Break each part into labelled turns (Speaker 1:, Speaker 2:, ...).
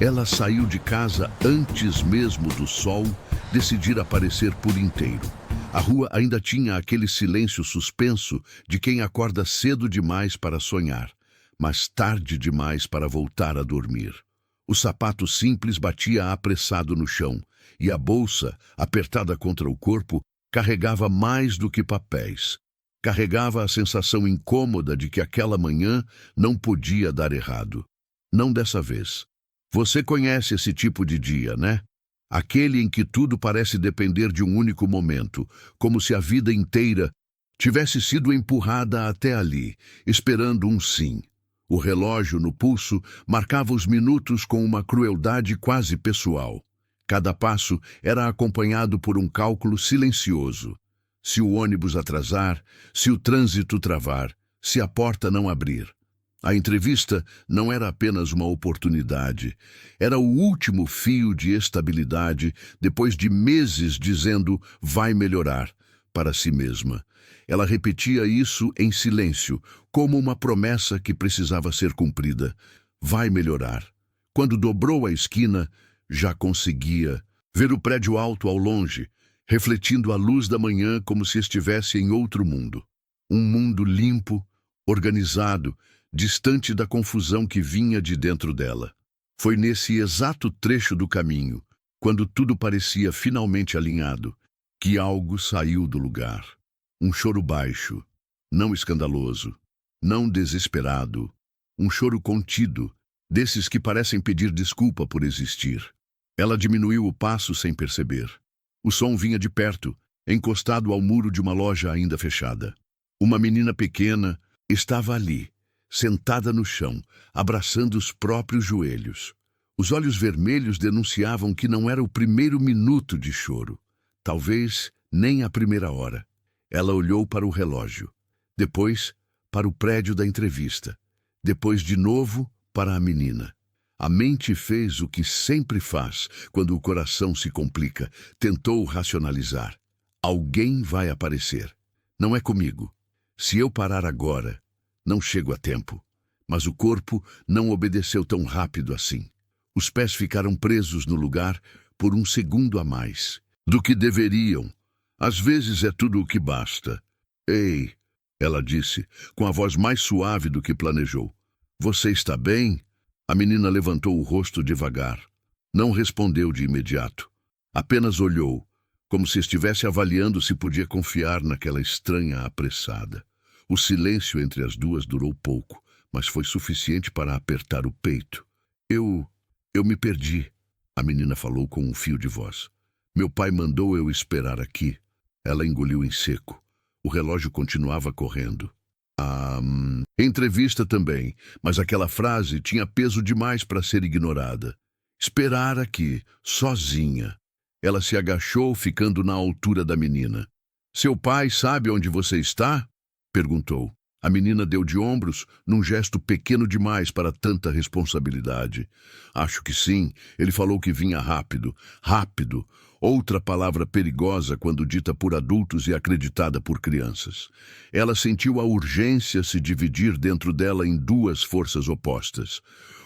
Speaker 1: Ela saiu de casa antes mesmo do sol decidir aparecer por inteiro. A rua ainda tinha aquele silêncio suspenso de quem acorda cedo demais para sonhar, mas tarde demais para voltar a dormir. O sapato simples batia apressado no chão, e a bolsa, apertada contra o corpo, carregava mais do que papéis. Carregava a sensação incômoda de que aquela manhã não podia dar errado. Não dessa vez. Você conhece esse tipo de dia, né? Aquele em que tudo parece depender de um único momento, como se a vida inteira tivesse sido empurrada até ali, esperando um sim. O relógio no pulso marcava os minutos com uma crueldade quase pessoal. Cada passo era acompanhado por um cálculo silencioso. Se o ônibus atrasar, se o trânsito travar, se a porta não abrir. A entrevista não era apenas uma oportunidade, era o último fio de estabilidade depois de meses dizendo vai melhorar para si mesma. Ela repetia isso em silêncio, como uma promessa que precisava ser cumprida. Vai melhorar. Quando dobrou a esquina, já conseguia ver o prédio alto ao longe, refletindo a luz da manhã como se estivesse em outro mundo. Um mundo limpo, organizado, distante da confusão que vinha de dentro dela. Foi nesse exato trecho do caminho, quando tudo parecia finalmente alinhado, que algo saiu do lugar. Um choro baixo, não escandaloso, não desesperado, um choro contido, desses que parecem pedir desculpa por existir. Ela diminuiu o passo sem perceber. O som vinha de perto, encostado ao muro de uma loja ainda fechada. Uma menina pequena estava ali, sentada no chão, abraçando os próprios joelhos. Os olhos vermelhos denunciavam que não era o primeiro minuto de choro, talvez nem a primeira hora. Ela olhou para o relógio, depois para o prédio da entrevista, depois de novo para a menina. A mente fez o que sempre faz quando o coração se complica, tentou racionalizar. Alguém vai aparecer. Não é comigo. Se eu parar agora, não chego a tempo. Mas o corpo não obedeceu tão rápido assim. Os pés ficaram presos no lugar por um segundo a mais do que deveriam. Às vezes é tudo o que basta. Ei, ela disse, com a voz mais suave do que planejou. Você está bem? A menina levantou o rosto devagar. Não respondeu de imediato. Apenas olhou, como se estivesse avaliando se podia confiar naquela estranha apressada. O silêncio entre as duas durou pouco, mas foi suficiente para apertar o peito. Eu me perdi, a menina falou com um fio de voz. Meu pai mandou eu esperar aqui. Ela engoliu em seco. O relógio continuava correndo. Entrevista também, mas aquela frase tinha peso demais para ser ignorada. Esperar aqui, sozinha. Ela se agachou, ficando na altura da menina. Seu pai sabe onde você está? Perguntou. A menina deu de ombros, num gesto pequeno demais para tanta responsabilidade. Acho que sim, ele falou que vinha rápido. Rápido. Outra palavra perigosa quando dita por adultos e acreditada por crianças. Ela sentiu a urgência se dividir dentro dela em duas forças opostas.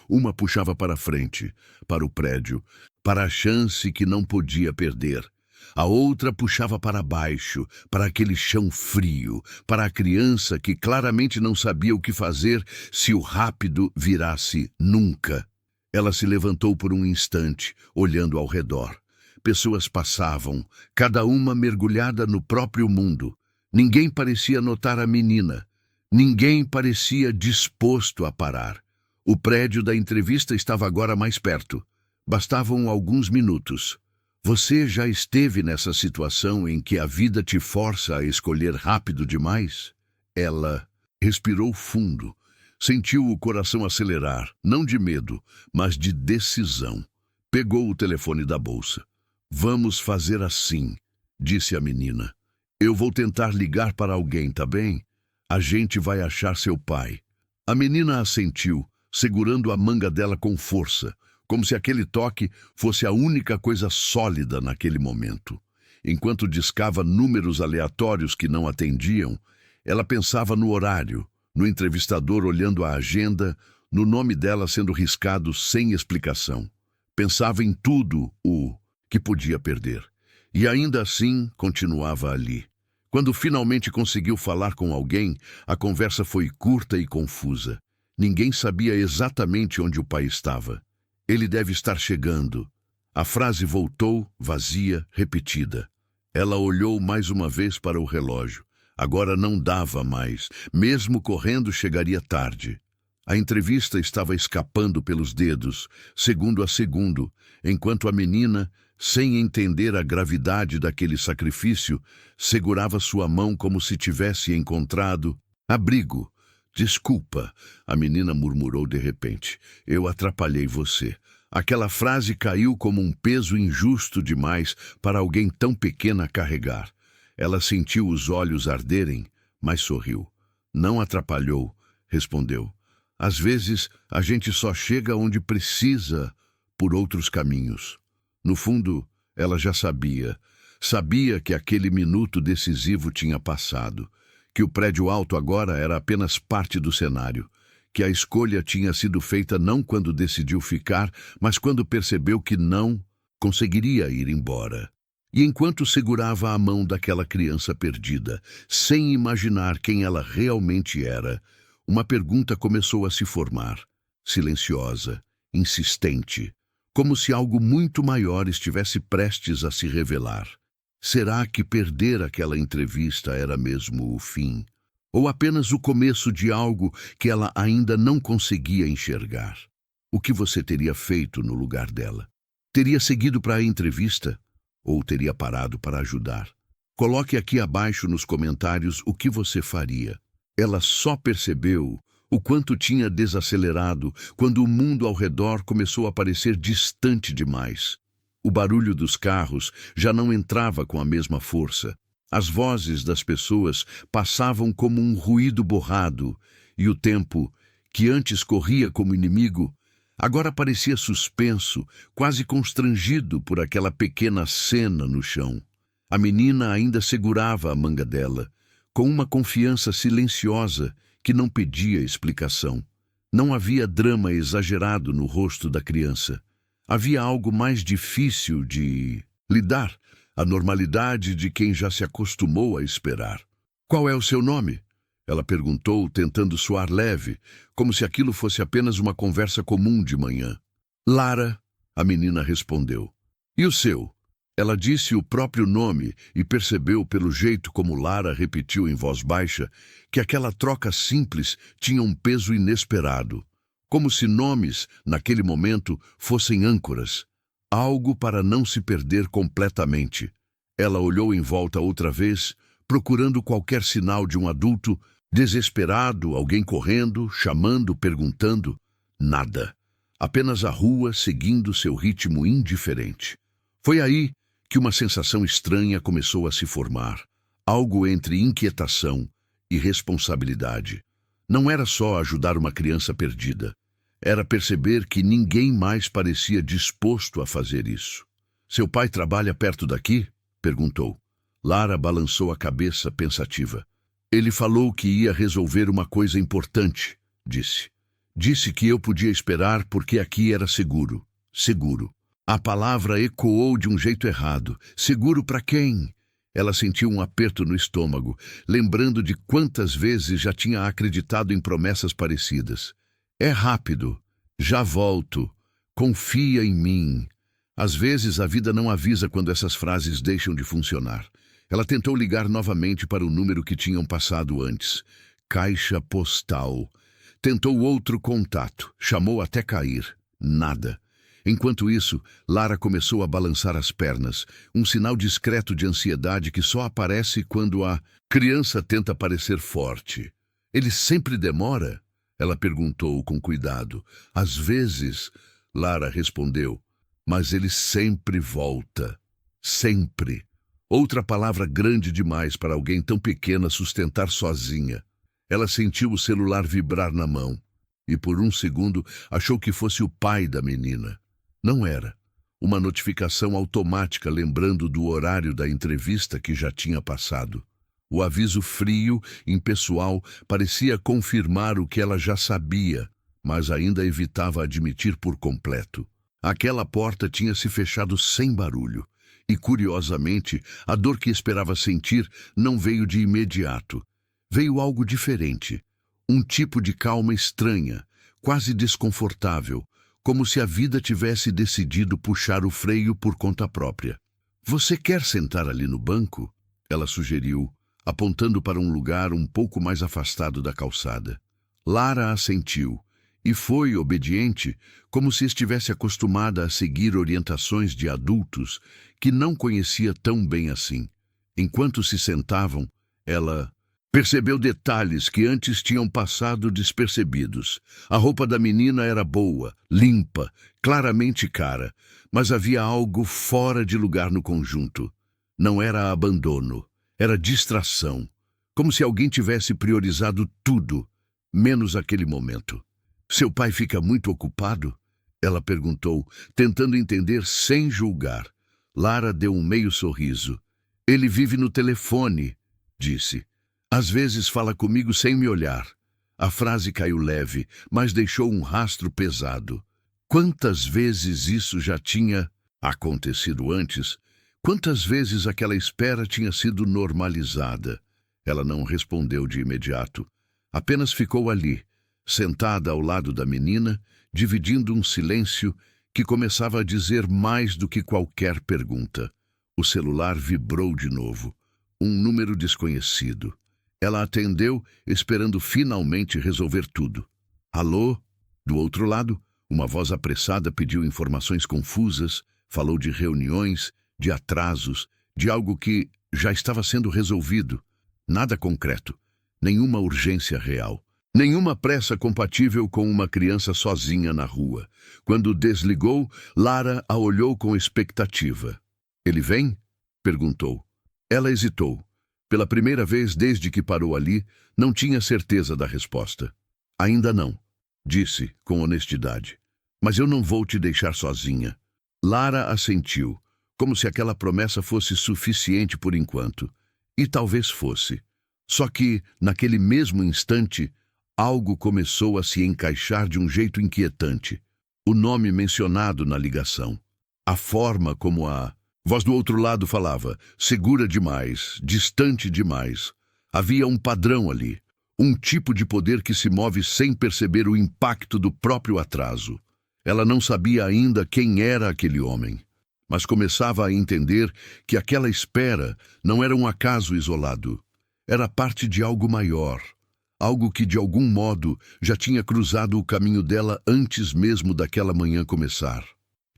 Speaker 1: Uma puxava para frente, para o prédio, para a chance que não podia perder. A outra puxava para baixo, para aquele chão frio, para a criança que claramente não sabia o que fazer se o rápido virasse nunca. Ela se levantou por um instante, olhando ao redor. Pessoas passavam, cada uma mergulhada no próprio mundo. Ninguém parecia notar a menina. Ninguém parecia disposto a parar. O prédio da entrevista estava agora mais perto. Bastavam alguns minutos. Você já esteve nessa situação em que a vida te força a escolher rápido demais? Ela respirou fundo. Sentiu o coração acelerar, não de medo, mas de decisão. Pegou o telefone da bolsa. Vamos fazer assim, disse a menina. Eu vou tentar ligar para alguém, tá bem? A gente vai achar seu pai. A menina assentiu, segurando a manga dela com força, como se aquele toque fosse a única coisa sólida naquele momento. Enquanto discava números aleatórios que não atendiam, ela pensava no horário, no entrevistador olhando a agenda, no nome dela sendo riscado sem explicação. Pensava em tudo o que podia perder. E ainda assim continuava ali. Quando finalmente conseguiu falar com alguém, a conversa foi curta e confusa. Ninguém sabia exatamente onde o pai estava. Ele deve estar chegando. A frase voltou, vazia, repetida. Ela olhou mais uma vez para o relógio. Agora não dava mais. Mesmo correndo, chegaria tarde. A entrevista estava escapando pelos dedos, segundo a segundo, enquanto a menina, sem entender a gravidade daquele sacrifício, segurava sua mão como se tivesse encontrado abrigo. Desculpa, a menina murmurou de repente. Eu atrapalhei você. Aquela frase caiu como um peso injusto demais para alguém tão pequena carregar. Ela sentiu os olhos arderem, mas sorriu. Não atrapalhou, respondeu. Às vezes, a gente só chega onde precisa por outros caminhos. No fundo, ela já sabia. Sabia que aquele minuto decisivo tinha passado, que o prédio alto agora era apenas parte do cenário, que a escolha tinha sido feita não quando decidiu ficar, mas quando percebeu que não conseguiria ir embora. E enquanto segurava a mão daquela criança perdida, sem imaginar quem ela realmente era, uma pergunta começou a se formar, silenciosa, insistente, como se algo muito maior estivesse prestes a se revelar. Será que perder aquela entrevista era mesmo o fim? Ou apenas o começo de algo que ela ainda não conseguia enxergar? O que você teria feito no lugar dela? Teria seguido para a entrevista? Ou teria parado para ajudar? Coloque aqui abaixo nos comentários o que você faria. Ela só percebeu o quanto tinha desacelerado quando o mundo ao redor começou a parecer distante demais. O barulho dos carros já não entrava com a mesma força. As vozes das pessoas passavam como um ruído borrado, e o tempo, que antes corria como inimigo, agora parecia suspenso, quase constrangido por aquela pequena cena no chão. A menina ainda segurava a manga dela, com uma confiança silenciosa que não pedia explicação. Não havia drama exagerado no rosto da criança. Havia algo mais difícil de lidar, a normalidade de quem já se acostumou a esperar. Qual é o seu nome? Ela perguntou, tentando soar leve, como se aquilo fosse apenas uma conversa comum de manhã. Lara, a menina respondeu. E o seu? Ela disse o próprio nome e percebeu pelo jeito como Lara repetiu em voz baixa que aquela troca simples tinha um peso inesperado, como se nomes, naquele momento, fossem âncoras, algo para não se perder completamente. Ela olhou em volta outra vez, procurando qualquer sinal de um adulto, desesperado, alguém correndo, chamando, perguntando. Nada. Apenas a rua seguindo seu ritmo indiferente. Foi aí que uma sensação estranha começou a se formar, algo entre inquietação e responsabilidade. Não era só ajudar uma criança perdida, era perceber que ninguém mais parecia disposto a fazer isso. Seu pai trabalha perto daqui? Perguntou. Lara balançou a cabeça pensativa. Ele falou que ia resolver uma coisa importante, disse. Disse que eu podia esperar porque aqui era seguro. Seguro. A palavra ecoou de um jeito errado. Seguro para quem? Ela sentiu um aperto no estômago, lembrando de quantas vezes já tinha acreditado em promessas parecidas. É rápido. Já volto. Confia em mim. Às vezes a vida não avisa quando essas frases deixam de funcionar. Ela tentou ligar novamente para o número que tinham passado antes. Caixa postal. Tentou outro contato. Chamou até cair. Nada. Enquanto isso, Lara começou a balançar as pernas, um sinal discreto de ansiedade que só aparece quando a criança tenta parecer forte. Ele sempre demora? Ela perguntou com cuidado. Às vezes, Lara respondeu, mas ele sempre volta. Sempre. Outra palavra grande demais para alguém tão pequena sustentar sozinha. Ela sentiu o celular vibrar na mão e por um segundo achou que fosse o pai da menina. Não era. Uma notificação automática lembrando do horário da entrevista que já tinha passado. O aviso frio, impessoal, parecia confirmar o que ela já sabia, mas ainda evitava admitir por completo. Aquela porta tinha se fechado sem barulho. E, curiosamente, a dor que esperava sentir não veio de imediato. Veio algo diferente. Um tipo de calma estranha, quase desconfortável, como se a vida tivesse decidido puxar o freio por conta própria. "Você quer sentar ali no banco?" ela sugeriu, apontando para um lugar um pouco mais afastado da calçada. Lara assentiu, e foi obediente, como se estivesse acostumada a seguir orientações de adultos que não conhecia tão bem assim. Enquanto se sentavam, ela percebeu detalhes que antes tinham passado despercebidos. A roupa da menina era boa, limpa, claramente cara, mas havia algo fora de lugar no conjunto. Não era abandono, era distração, como se alguém tivesse priorizado tudo, menos aquele momento. "Seu pai fica muito ocupado?" ela perguntou, tentando entender sem julgar. Lara deu um meio sorriso. "Ele vive no telefone", disse. "Às vezes fala comigo sem me olhar." A frase caiu leve, mas deixou um rastro pesado. Quantas vezes isso já tinha acontecido antes? Quantas vezes aquela espera tinha sido normalizada? Ela não respondeu de imediato. Apenas ficou ali, sentada ao lado da menina, dividindo um silêncio que começava a dizer mais do que qualquer pergunta. O celular vibrou de novo. Um número desconhecido. Ela atendeu, esperando finalmente resolver tudo. "Alô?" Do outro lado, uma voz apressada pediu informações confusas, falou de reuniões, de atrasos, de algo que já estava sendo resolvido. Nada concreto, nenhuma urgência real. Nenhuma pressa compatível com uma criança sozinha na rua. Quando desligou, Lara a olhou com expectativa. "Ele vem?" perguntou. Ela hesitou. Pela primeira vez desde que parou ali, não tinha certeza da resposta. "Ainda não", disse, com honestidade. "Mas eu não vou te deixar sozinha." Lara assentiu, como se aquela promessa fosse suficiente por enquanto. E talvez fosse. Só que, naquele mesmo instante, algo começou a se encaixar de um jeito inquietante. O nome mencionado na ligação. A forma como a voz do outro lado falava, segura demais, distante demais. Havia um padrão ali, um tipo de poder que se move sem perceber o impacto do próprio atraso. Ela não sabia ainda quem era aquele homem, mas começava a entender que aquela espera não era um acaso isolado. Era parte de algo maior, algo que de algum modo já tinha cruzado o caminho dela antes mesmo daquela manhã começar.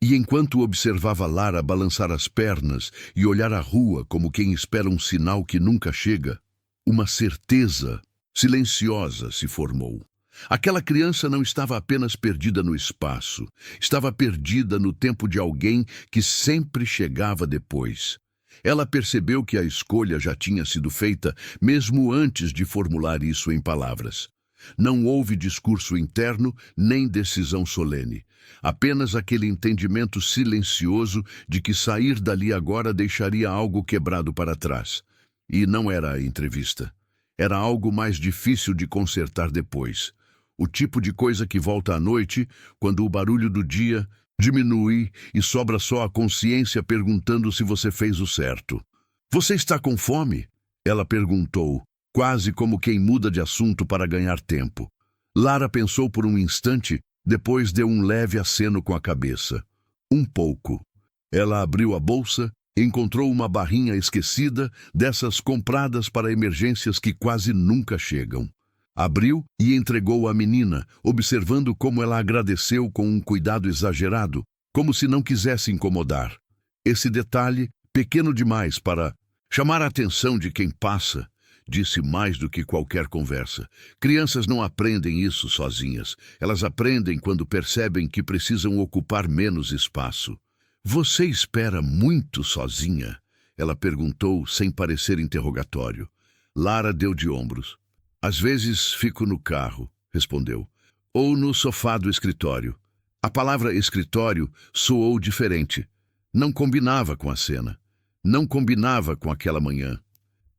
Speaker 1: E enquanto observava Lara balançar as pernas e olhar a rua como quem espera um sinal que nunca chega, uma certeza silenciosa se formou. Aquela criança não estava apenas perdida no espaço, estava perdida no tempo de alguém que sempre chegava depois. Ela percebeu que a escolha já tinha sido feita mesmo antes de formular isso em palavras. Não houve discurso interno nem decisão solene. Apenas aquele entendimento silencioso de que sair dali agora deixaria algo quebrado para trás. E não era a entrevista. Era algo mais difícil de consertar depois. O tipo de coisa que volta à noite, quando o barulho do dia diminui e sobra só a consciência perguntando se você fez o certo. "Você está com fome?" ela perguntou, quase como quem muda de assunto para ganhar tempo. Lara pensou por um instante, depois deu um leve aceno com a cabeça. "Um pouco." Ela abriu a bolsa, encontrou uma barrinha esquecida, dessas compradas para emergências que quase nunca chegam. Abriu e entregou à menina, observando como ela agradeceu com um cuidado exagerado, como se não quisesse incomodar. Esse detalhe, pequeno demais para chamar a atenção de quem passa, disse mais do que qualquer conversa. Crianças não aprendem isso sozinhas. Elas aprendem quando percebem que precisam ocupar menos espaço. "Você espera muito sozinha?" ela perguntou sem parecer interrogatório. Lara deu de ombros. "Às vezes fico no carro", respondeu, "ou no sofá do escritório." A palavra escritório soou diferente. Não combinava com a cena. Não combinava com aquela manhã.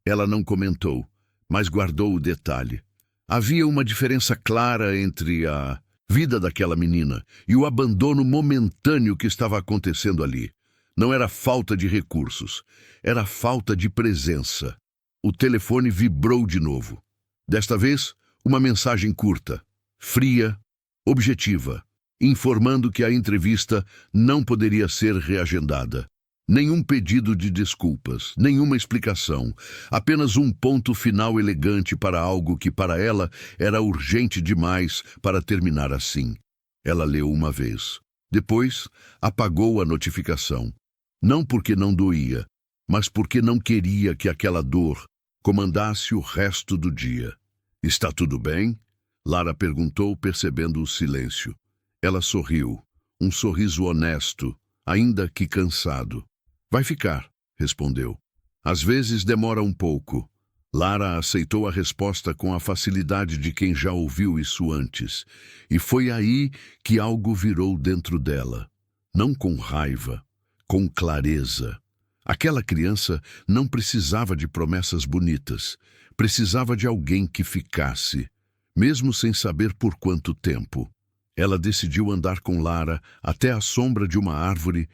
Speaker 1: Ela não comentou, mas guardou o detalhe. Havia uma diferença clara entre a vida daquela menina e o abandono momentâneo que estava acontecendo ali. Não era falta de recursos, era falta de presença. O telefone vibrou de novo. Desta vez, uma mensagem curta, fria, objetiva, informando que a entrevista não poderia ser reagendada. Nenhum pedido de desculpas, nenhuma explicação, apenas um ponto final elegante para algo que para ela era urgente demais para terminar assim. Ela leu uma vez. Depois, apagou a notificação. Não porque não doía, mas porque não queria que aquela dor comandasse o resto do dia. "Está tudo bem?" Lara perguntou, percebendo o silêncio. Ela sorriu, um sorriso honesto, ainda que cansado. "Vai ficar", respondeu. "Às vezes demora um pouco." Lara aceitou a resposta com a facilidade de quem já ouviu isso antes. E foi aí que algo virou dentro dela. Não com raiva, com clareza. Aquela criança não precisava de promessas bonitas. Precisava de alguém que ficasse, mesmo sem saber por quanto tempo. Ela decidiu andar com Lara até a sombra de uma árvore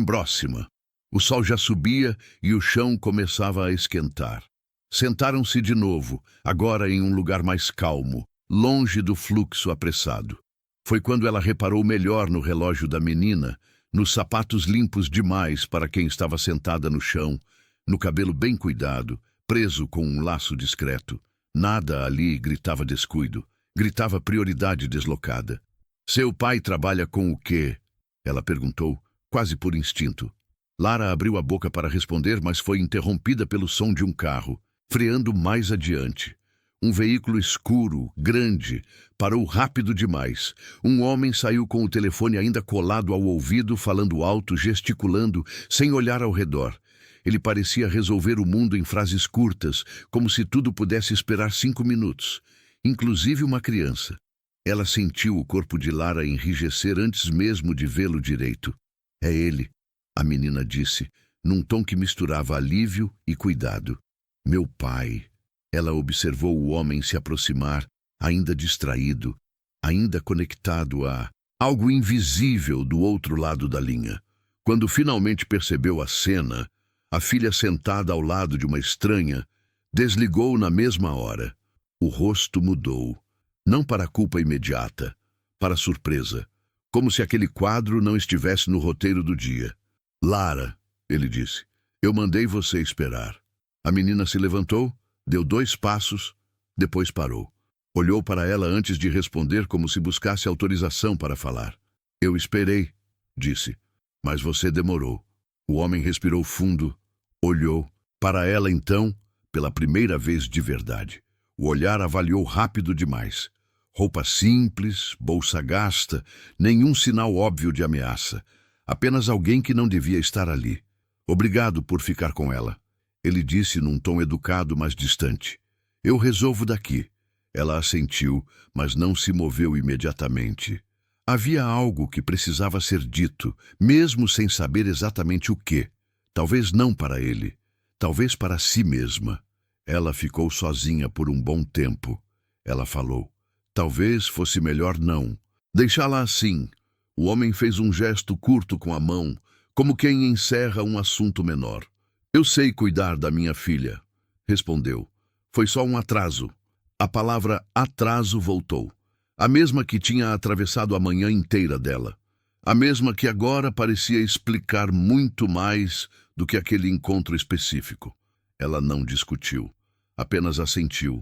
Speaker 1: próxima. O sol já subia e o chão começava a esquentar. Sentaram-se de novo, agora em um lugar mais calmo, longe do fluxo apressado. Foi quando ela reparou melhor no relógio da menina, nos sapatos limpos demais para quem estava sentada no chão, no cabelo bem cuidado, preso com um laço discreto. Nada ali gritava descuido, gritava prioridade deslocada. "Seu pai trabalha com o quê?" ela perguntou, quase por instinto. Lara abriu a boca para responder, mas foi interrompida pelo som de um carro, freando mais adiante. Um veículo escuro, grande, parou rápido demais. Um homem saiu com o telefone ainda colado ao ouvido, falando alto, gesticulando, sem olhar ao redor. Ele parecia resolver o mundo em frases curtas, como se tudo pudesse esperar 5 minutos, inclusive uma criança. Ela sentiu o corpo de Lara enrijecer antes mesmo de vê-lo direito. "É ele", a menina disse, num tom que misturava alívio e cuidado. "Meu pai." Ela observou o homem se aproximar, ainda distraído, ainda conectado a algo invisível do outro lado da linha. Quando finalmente percebeu a cena, a filha sentada ao lado de uma estranha, desligou na mesma hora. O rosto mudou, não para a culpa imediata, para a surpresa, como se aquele quadro não estivesse no roteiro do dia. "Lara", ele disse, "eu mandei você esperar." A menina se levantou, deu 2 passos, depois parou. Olhou para ela antes de responder, como se buscasse autorização para falar. "Eu esperei", disse, "mas você demorou." O homem respirou fundo, olhou para ela então, pela primeira vez de verdade. O olhar avaliou rápido demais. Roupa simples, bolsa gasta, nenhum sinal óbvio de ameaça. Apenas alguém que não devia estar ali. "Obrigado por ficar com ela", ele disse num tom educado, mas distante. "Eu resolvo daqui." Ela assentiu, mas não se moveu imediatamente. Havia algo que precisava ser dito, mesmo sem saber exatamente o quê. Talvez não para ele, talvez para si mesma. Ela ficou sozinha por um bom tempo. Ela falou, "Talvez fosse melhor não. Deixá-la assim." O homem fez um gesto curto com a mão, como quem encerra um assunto menor. "Eu sei cuidar da minha filha", respondeu. "Foi só um atraso." A palavra atraso voltou. A mesma que tinha atravessado a manhã inteira dela. A mesma que agora parecia explicar muito mais do que aquele encontro específico. Ela não discutiu, apenas assentiu.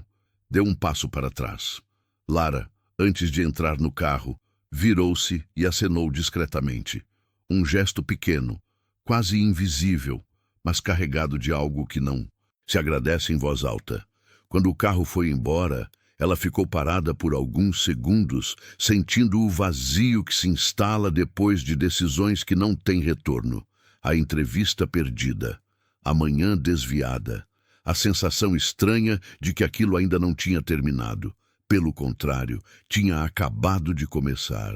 Speaker 1: Deu um passo para trás. Lara, antes de entrar no carro, virou-se e acenou discretamente. Um gesto pequeno, quase invisível, mas carregado de algo que não se agradece em voz alta. Quando o carro foi embora, ela ficou parada por alguns segundos, sentindo o vazio que se instala depois de decisões que não têm retorno. A entrevista perdida, a manhã desviada, a sensação estranha de que aquilo ainda não tinha terminado. Pelo contrário, tinha acabado de começar.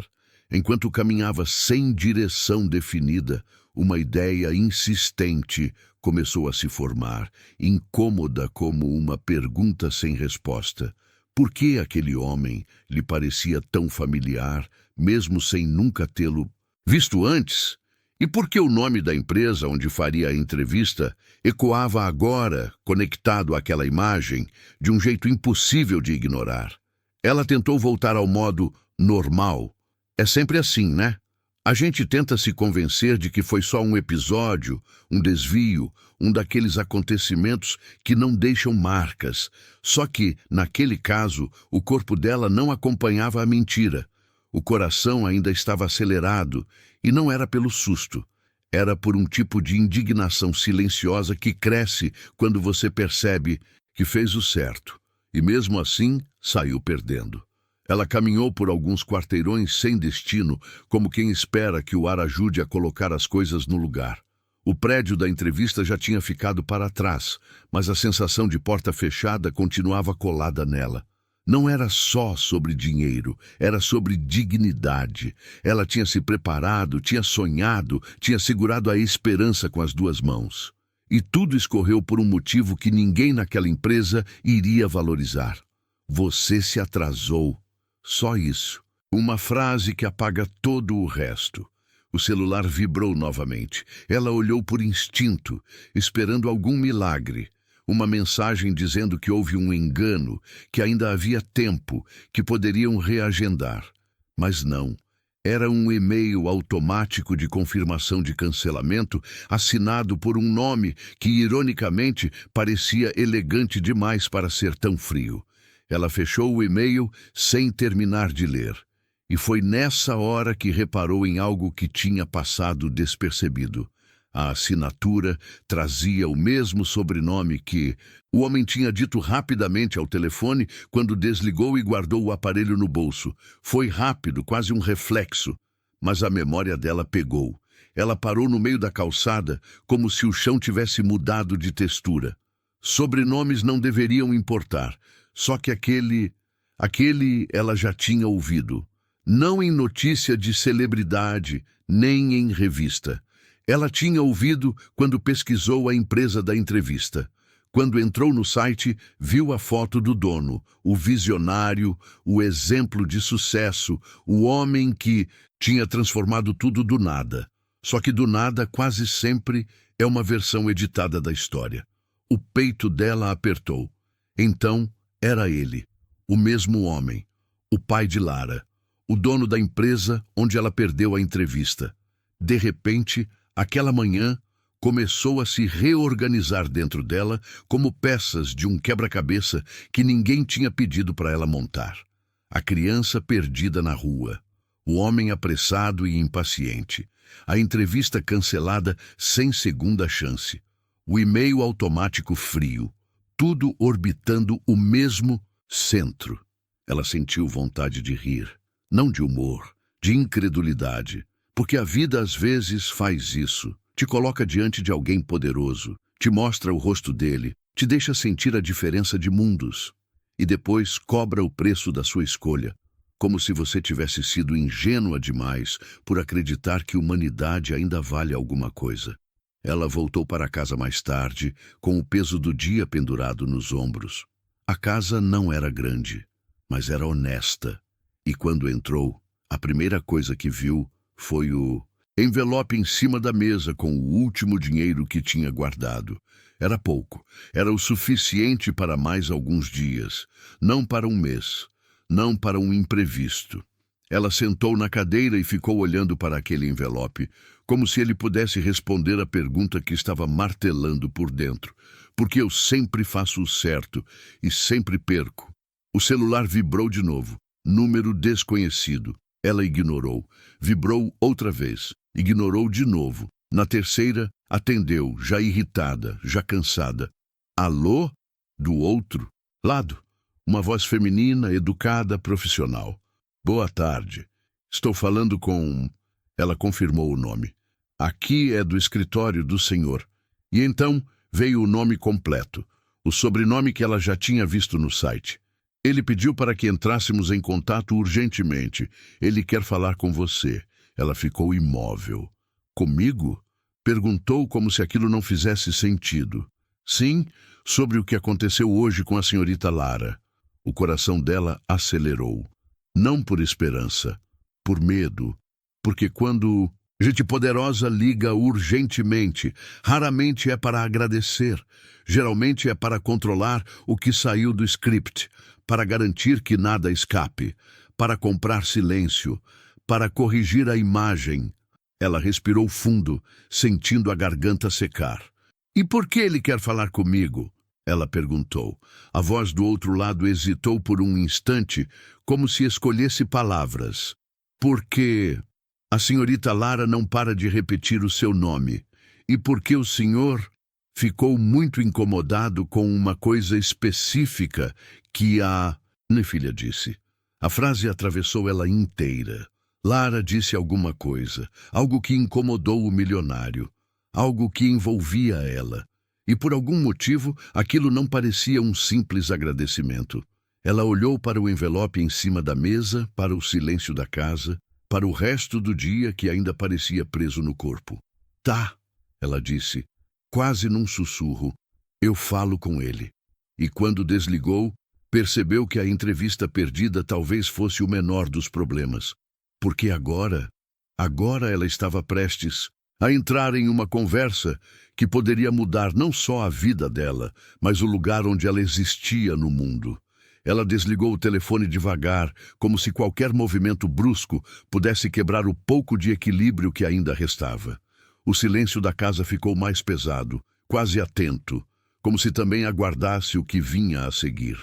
Speaker 1: Enquanto caminhava sem direção definida, uma ideia insistente começou a se formar, incômoda como uma pergunta sem resposta. Por que aquele homem lhe parecia tão familiar, mesmo sem nunca tê-lo visto antes? E por que o nome da empresa onde faria a entrevista ecoava agora, conectado àquela imagem, de um jeito impossível de ignorar? Ela tentou voltar ao modo normal. É sempre assim, né? A gente tenta se convencer de que foi só um episódio, um desvio, um daqueles acontecimentos que não deixam marcas. Só que, naquele caso, o corpo dela não acompanhava a mentira. O coração ainda estava acelerado, e não era pelo susto. Era por um tipo de indignação silenciosa que cresce quando você percebe que fez o certo. E mesmo assim, saiu perdendo. Ela caminhou por alguns quarteirões sem destino, como quem espera que o ar ajude a colocar as coisas no lugar. O prédio da entrevista já tinha ficado para trás, mas a sensação de porta fechada continuava colada nela. Não era só sobre dinheiro, era sobre dignidade. Ela tinha se preparado, tinha sonhado, tinha segurado a esperança com as duas mãos. E tudo escorreu por um motivo que ninguém naquela empresa iria valorizar. Você se atrasou. Só isso. Uma frase que apaga todo o resto. O celular vibrou novamente. Ela olhou por instinto, esperando algum milagre. Uma mensagem dizendo que houve um engano, que ainda havia tempo, que poderiam reagendar. Mas não. Era um e-mail automático de confirmação de cancelamento, assinado por um nome que, ironicamente, parecia elegante demais para ser tão frio. Ela fechou o e-mail sem terminar de ler. E foi nessa hora que reparou em algo que tinha passado despercebido. A assinatura trazia o mesmo sobrenome que o homem tinha dito rapidamente ao telefone quando desligou e guardou o aparelho no bolso. Foi rápido, quase um reflexo, mas a memória dela pegou. Ela parou no meio da calçada, como se o chão tivesse mudado de textura. Sobrenomes não deveriam importar, só que aquele ela já tinha ouvido. Não em notícia de celebridade, nem em revista. Ela tinha ouvido quando pesquisou a empresa da entrevista. Quando entrou no site, viu a foto do dono, o visionário, o exemplo de sucesso, o homem que tinha transformado tudo do nada. Só que do nada quase sempre é uma versão editada da história. O peito dela apertou. Então, era ele, o mesmo homem, o pai de Lara, o dono da empresa onde ela perdeu a entrevista. De repente, aquela manhã, começou a se reorganizar dentro dela como peças de um quebra-cabeça que ninguém tinha pedido para ela montar. A criança perdida na rua, o homem apressado e impaciente, a entrevista cancelada sem segunda chance, o e-mail automático frio, tudo orbitando o mesmo centro. Ela sentiu vontade de rir, não de humor, de incredulidade, porque a vida às vezes faz isso. Te coloca diante de alguém poderoso, te mostra o rosto dele, te deixa sentir a diferença de mundos e depois cobra o preço da sua escolha, como se você tivesse sido ingênua demais por acreditar que humanidade ainda vale alguma coisa. Ela voltou para casa mais tarde, com o peso do dia pendurado nos ombros. A casa não era grande, mas era honesta. E quando entrou, a primeira coisa que viu foi o envelope em cima da mesa com o último dinheiro que tinha guardado. Era pouco, era o suficiente para mais alguns dias, não para um mês, não para um imprevisto. Ela sentou na cadeira e ficou olhando para aquele envelope, como se ele pudesse responder a pergunta que estava martelando por dentro. Porque eu sempre faço o certo e sempre perco. O celular vibrou de novo. Número desconhecido. Ela ignorou. Vibrou outra vez. Ignorou de novo. Na terceira, atendeu, já irritada, já cansada. Alô? Do outro lado. Uma voz feminina, educada, profissional. Boa tarde. Estou falando com... Ela confirmou o nome. Aqui é do escritório do senhor. E então veio o nome completo, o sobrenome que ela já tinha visto no site. Ele pediu para que entrássemos em contato urgentemente. Ele quer falar com você. Ela ficou imóvel. Comigo? Perguntou como se aquilo não fizesse sentido. Sim, sobre o que aconteceu hoje com a senhorita Lara. O coração dela acelerou. Não por esperança, por medo. Porque quando gente poderosa liga urgentemente, raramente é para agradecer. Geralmente é para controlar o que saiu do script, para garantir que nada escape, para comprar silêncio, para corrigir a imagem. Ela respirou fundo, sentindo a garganta secar. "E por que ele quer falar comigo?" Ela perguntou. A voz do outro lado hesitou por um instante, como se escolhesse palavras. "Porque a senhorita Lara não para de repetir o seu nome. E porque o senhor ficou muito incomodado com uma coisa específica que a minha filha disse." A frase atravessou ela inteira. Lara disse alguma coisa, algo que incomodou o milionário, algo que envolvia ela. E por algum motivo, aquilo não parecia um simples agradecimento. Ela olhou para o envelope em cima da mesa, para o silêncio da casa, para o resto do dia que ainda parecia preso no corpo. "Tá", ela disse, quase num sussurro. "Eu falo com ele." E quando desligou, percebeu que a entrevista perdida talvez fosse o menor dos problemas. Porque agora ela estava prestes a entrar em uma conversa que poderia mudar não só a vida dela, mas o lugar onde ela existia no mundo. Ela desligou o telefone devagar, como se qualquer movimento brusco pudesse quebrar o pouco de equilíbrio que ainda restava. O silêncio da casa ficou mais pesado, quase atento, como se também aguardasse o que vinha a seguir.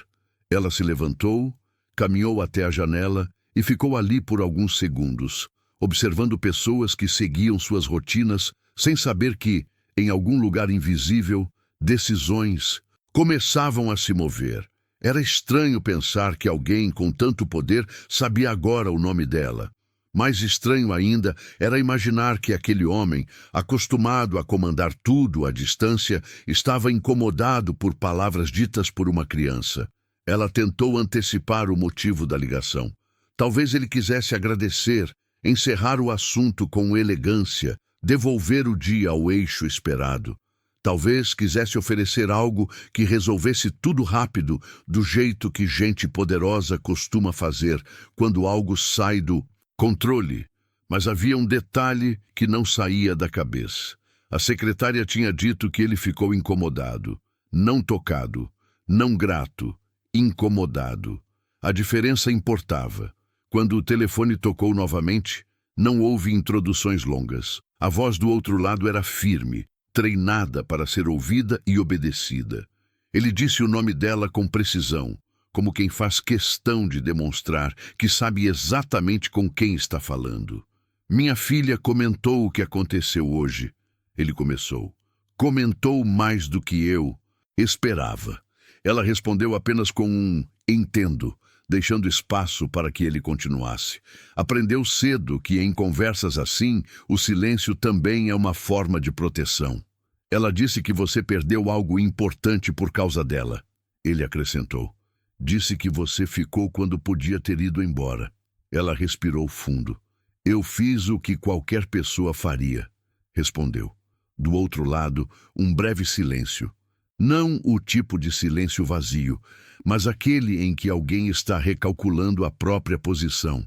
Speaker 1: Ela se levantou, caminhou até a janela e ficou ali por alguns segundos, observando pessoas que seguiam suas rotinas sem saber que, em algum lugar invisível, decisões começavam a se mover. Era estranho pensar que alguém com tanto poder sabia agora o nome dela. Mais estranho ainda era imaginar que aquele homem, acostumado a comandar tudo à distância, estava incomodado por palavras ditas por uma criança. Ela tentou antecipar o motivo da ligação. Talvez ele quisesse agradecer, encerrar o assunto com elegância, devolver o dia ao eixo esperado. Talvez quisesse oferecer algo que resolvesse tudo rápido, do jeito que gente poderosa costuma fazer quando algo sai do controle. Mas havia um detalhe que não saía da cabeça. A secretária tinha dito que ele ficou incomodado, não tocado, não grato, incomodado. A diferença importava. Quando o telefone tocou novamente, não houve introduções longas. A voz do outro lado era firme, treinada para ser ouvida e obedecida. Ele disse o nome dela com precisão, como quem faz questão de demonstrar que sabe exatamente com quem está falando. "Minha filha comentou o que aconteceu hoje." Ele começou. "Comentou mais do que eu esperava." Ela respondeu apenas com um "entendo", deixando espaço para que ele continuasse. Aprendeu cedo que em conversas assim, o silêncio também é uma forma de proteção. "Ela disse que você perdeu algo importante por causa dela." Ele acrescentou. "Disse que você ficou quando podia ter ido embora." Ela respirou fundo. "Eu fiz o que qualquer pessoa faria", respondeu. Do outro lado, um breve silêncio. Não o tipo de silêncio vazio, mas aquele em que alguém está recalculando a própria posição.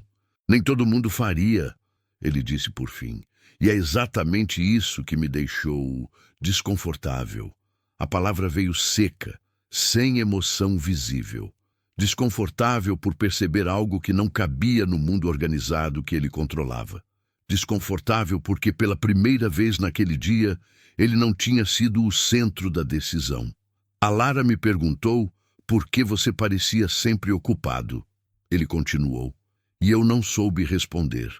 Speaker 1: "Nem todo mundo faria", ele disse por fim. "E é exatamente isso que me deixou desconfortável." A palavra veio seca, sem emoção visível. Desconfortável por perceber algo que não cabia no mundo organizado que ele controlava. Desconfortável porque, pela primeira vez naquele dia, ele não tinha sido o centro da decisão. "A Lara me perguntou por que você parecia sempre ocupado." Ele continuou. "E eu não soube responder."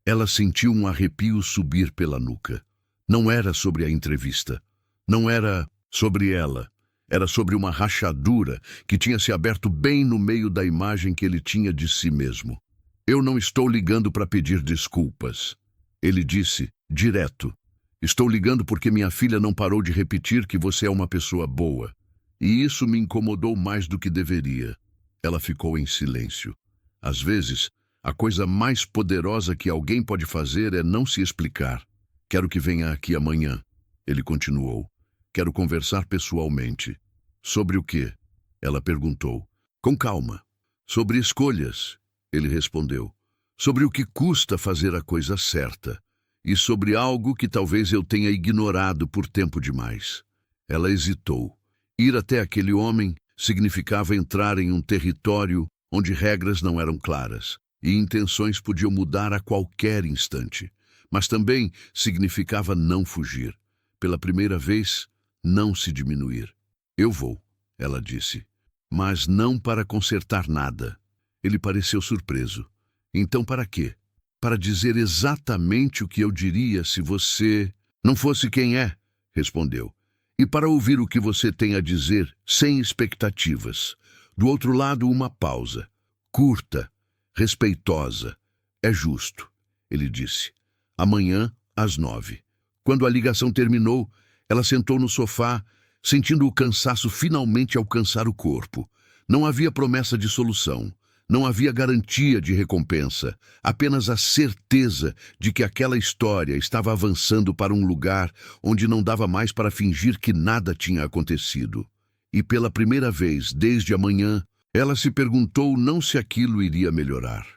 Speaker 1: Ela sentiu um arrepio subir pela nuca. Não era sobre a entrevista. Não era sobre ela. Era sobre uma rachadura que tinha se aberto bem no meio da imagem que ele tinha de si mesmo. "Eu não estou ligando para pedir desculpas." Ele disse, direto. "Estou ligando porque minha filha não parou de repetir que você é uma pessoa boa. E isso me incomodou mais do que deveria." Ela ficou em silêncio. Às vezes, a coisa mais poderosa que alguém pode fazer é não se explicar. "Quero que venha aqui amanhã." Ele continuou. "Quero conversar pessoalmente." "Sobre o quê?" Ela perguntou. Com calma. Sobre escolhas, ele respondeu. Sobre o que custa fazer a coisa certa. E sobre algo que talvez eu tenha ignorado por tempo demais. Ela hesitou. Ir até aquele homem significava entrar em um território onde regras não eram claras e intenções podiam mudar a qualquer instante. Mas também significava não fugir. Pela primeira vez, não se diminuir. Eu vou, ela disse. Mas não para consertar nada. Ele pareceu surpreso. Então para quê? Para dizer exatamente o que eu diria se você não fosse quem é, respondeu. E para ouvir o que você tem a dizer sem expectativas. Do outro lado, uma pausa. Curta, respeitosa. É justo, ele disse. Amanhã, às 9. Quando a ligação terminou, ela sentou no sofá, sentindo o cansaço finalmente alcançar o corpo. Não havia promessa de solução. Não havia garantia de recompensa, apenas a certeza de que aquela história estava avançando para um lugar onde não dava mais para fingir que nada tinha acontecido. E pela primeira vez desde amanhã, ela se perguntou não se aquilo iria melhorar.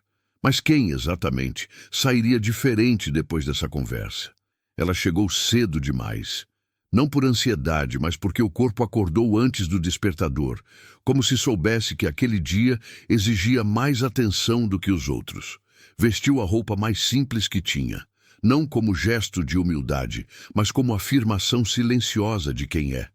Speaker 1: Mas quem, exatamente, sairia diferente depois dessa conversa? Ela chegou cedo demais. Não por ansiedade, mas porque o corpo acordou antes do despertador, como se soubesse que aquele dia exigia mais atenção do que os outros. Vestiu a roupa mais simples que tinha, não como gesto de humildade, mas como afirmação silenciosa de quem é.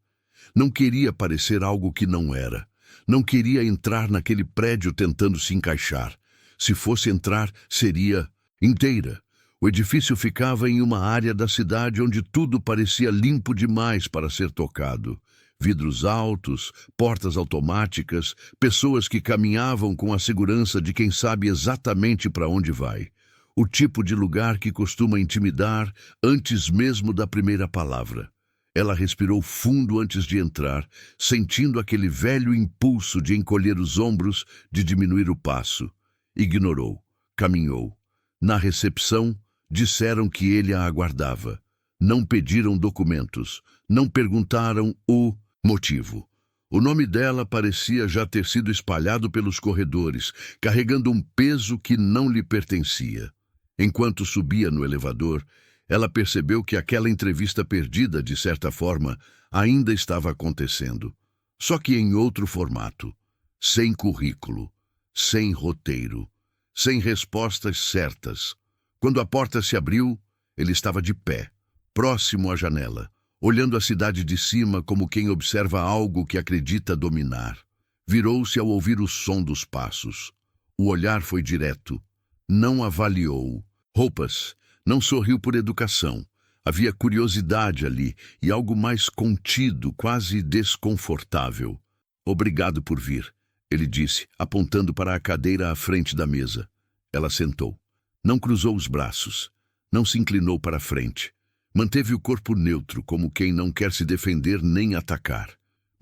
Speaker 1: Não queria parecer algo que não era. Não queria entrar naquele prédio tentando se encaixar. Se fosse entrar, seria inteira. O edifício ficava em uma área da cidade onde tudo parecia limpo demais para ser tocado. Vidros altos, portas automáticas, pessoas que caminhavam com a segurança de quem sabe exatamente para onde vai. O tipo de lugar que costuma intimidar antes mesmo da primeira palavra. Ela respirou fundo antes de entrar, sentindo aquele velho impulso de encolher os ombros, de diminuir o passo. Ignorou, caminhou. Na recepção, disseram que ele a aguardava. Não pediram documentos. Não perguntaram o motivo. O nome dela parecia já ter sido espalhado pelos corredores, carregando um peso que não lhe pertencia. Enquanto subia no elevador, ela percebeu que aquela entrevista perdida, de certa forma, ainda estava acontecendo. Só que em outro formato. Sem currículo. Sem roteiro. Sem respostas certas. Quando a porta se abriu, ele estava de pé, próximo à janela, olhando a cidade de cima como quem observa algo que acredita dominar. Virou-se ao ouvir o som dos passos. O olhar foi direto. Não avaliou. Roupas. Não sorriu por educação. Havia curiosidade ali e algo mais contido, quase desconfortável. Obrigado por vir, ele disse, apontando para a cadeira à frente da mesa. Ela sentou. Não cruzou os braços. Não se inclinou para a frente. Manteve o corpo neutro, como quem não quer se defender nem atacar.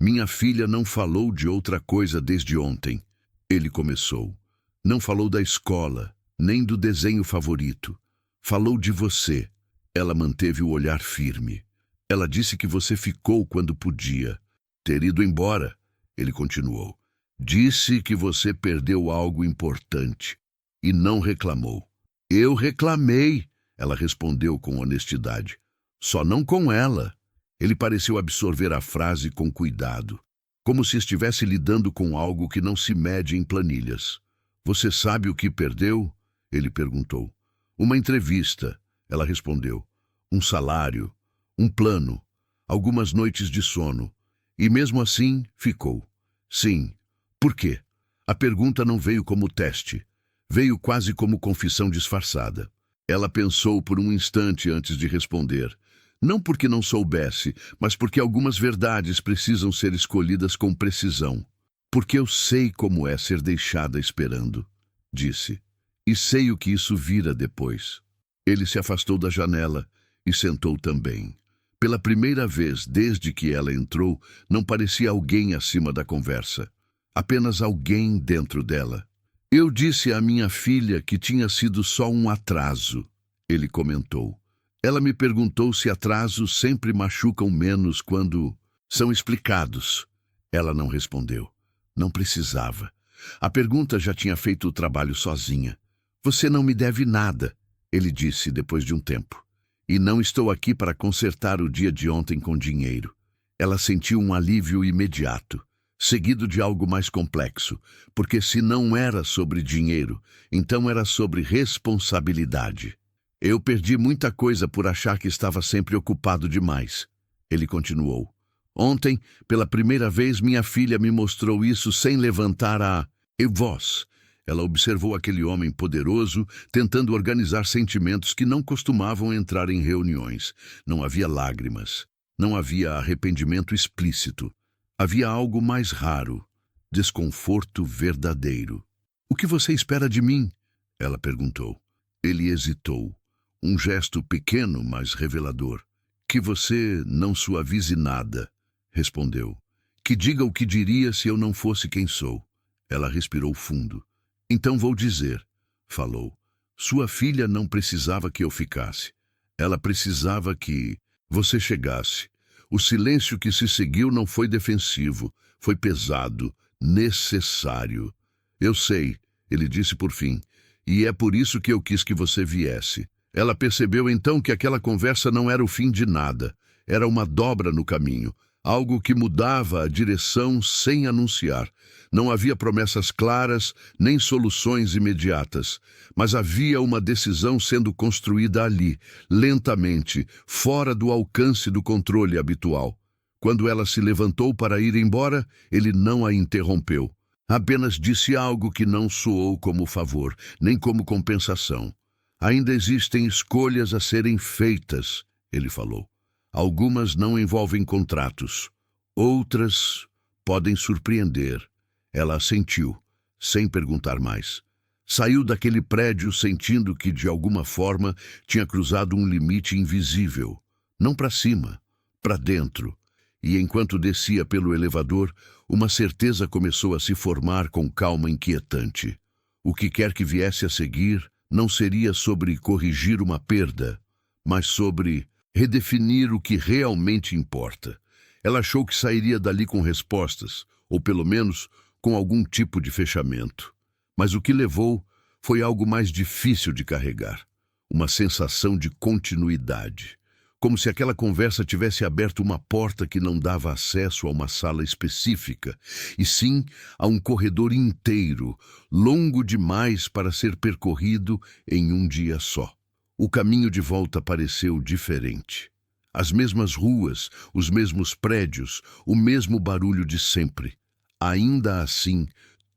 Speaker 1: Minha filha não falou de outra coisa desde ontem. Ele começou. Não falou da escola, nem do desenho favorito. Falou de você. Ela manteve o olhar firme. Ela disse que você ficou quando podia. Ter ido embora, ele continuou. Disse que você perdeu algo importante. E não reclamou. Eu reclamei, ela respondeu com honestidade. Só não com ela. Ele pareceu absorver a frase com cuidado, como se estivesse lidando com algo que não se mede em planilhas. Você sabe o que perdeu? Ele perguntou. Uma entrevista, ela respondeu. Um salário, um plano, algumas noites de sono. E mesmo assim, ficou. Sim. Por quê? A pergunta não veio como teste. Veio quase como confissão disfarçada. Ela pensou por um instante antes de responder. Não porque não soubesse, mas porque algumas verdades precisam ser escolhidas com precisão. Porque eu sei como é ser deixada esperando, disse. E sei o que isso vira depois. Ele se afastou da janela e sentou também. Pela primeira vez desde que ela entrou, não parecia alguém acima da conversa. Apenas alguém dentro dela. Eu disse à minha filha que tinha sido só um atraso, ele comentou. Ela me perguntou se atrasos sempre machucam menos quando são explicados. Ela não respondeu. Não precisava. A pergunta já tinha feito o trabalho sozinha. Você não me deve nada, ele disse depois de um tempo. E não estou aqui para consertar o dia de ontem com dinheiro. Ela sentiu um alívio imediato, seguido de algo mais complexo, porque se não era sobre dinheiro, então era sobre responsabilidade. Eu perdi muita coisa por achar que estava sempre ocupado demais, ele continuou. Ontem, pela primeira vez, minha filha me mostrou isso sem levantar a voz. Ela observou aquele homem poderoso, tentando organizar sentimentos que não costumavam entrar em reuniões. Não havia lágrimas. Não havia arrependimento explícito. Havia algo mais raro. Desconforto verdadeiro. O que você espera de mim? Ela perguntou. Ele hesitou. Um gesto pequeno, mas revelador. Que você não suavize nada, respondeu. Que diga o que diria se eu não fosse quem sou. Ela respirou fundo. Então vou dizer, falou. Sua filha não precisava que eu ficasse. Ela precisava que você chegasse. O silêncio que se seguiu não foi defensivo, foi pesado, necessário. Eu sei, ele disse por fim, e é por isso que eu quis que você viesse. Ela percebeu então que aquela conversa não era o fim de nada, era uma dobra no caminho, algo que mudava a direção sem anunciar. Não havia promessas claras, nem soluções imediatas, mas havia uma decisão sendo construída ali, lentamente, fora do alcance do controle habitual. Quando ela se levantou para ir embora, ele não a interrompeu. Apenas disse algo que não soou como favor, nem como compensação. Ainda existem escolhas a serem feitas, ele falou. Algumas não envolvem contratos. Outras podem surpreender. Ela assentiu, sem perguntar mais. Saiu daquele prédio sentindo que, de alguma forma, tinha cruzado um limite invisível. Não para cima, para dentro. E enquanto descia pelo elevador, uma certeza começou a se formar com calma inquietante. O que quer que viesse a seguir não seria sobre corrigir uma perda, mas sobre redefinir o que realmente importa. Ela achou que sairia dali com respostas, ou pelo menos com algum tipo de fechamento. Mas o que levou foi algo mais difícil de carregar. Uma sensação de continuidade. Como se aquela conversa tivesse aberto uma porta que não dava acesso a uma sala específica, e sim a um corredor inteiro, longo demais para ser percorrido em um dia só. O caminho de volta pareceu diferente. As mesmas ruas, os mesmos prédios, o mesmo barulho de sempre. Ainda assim,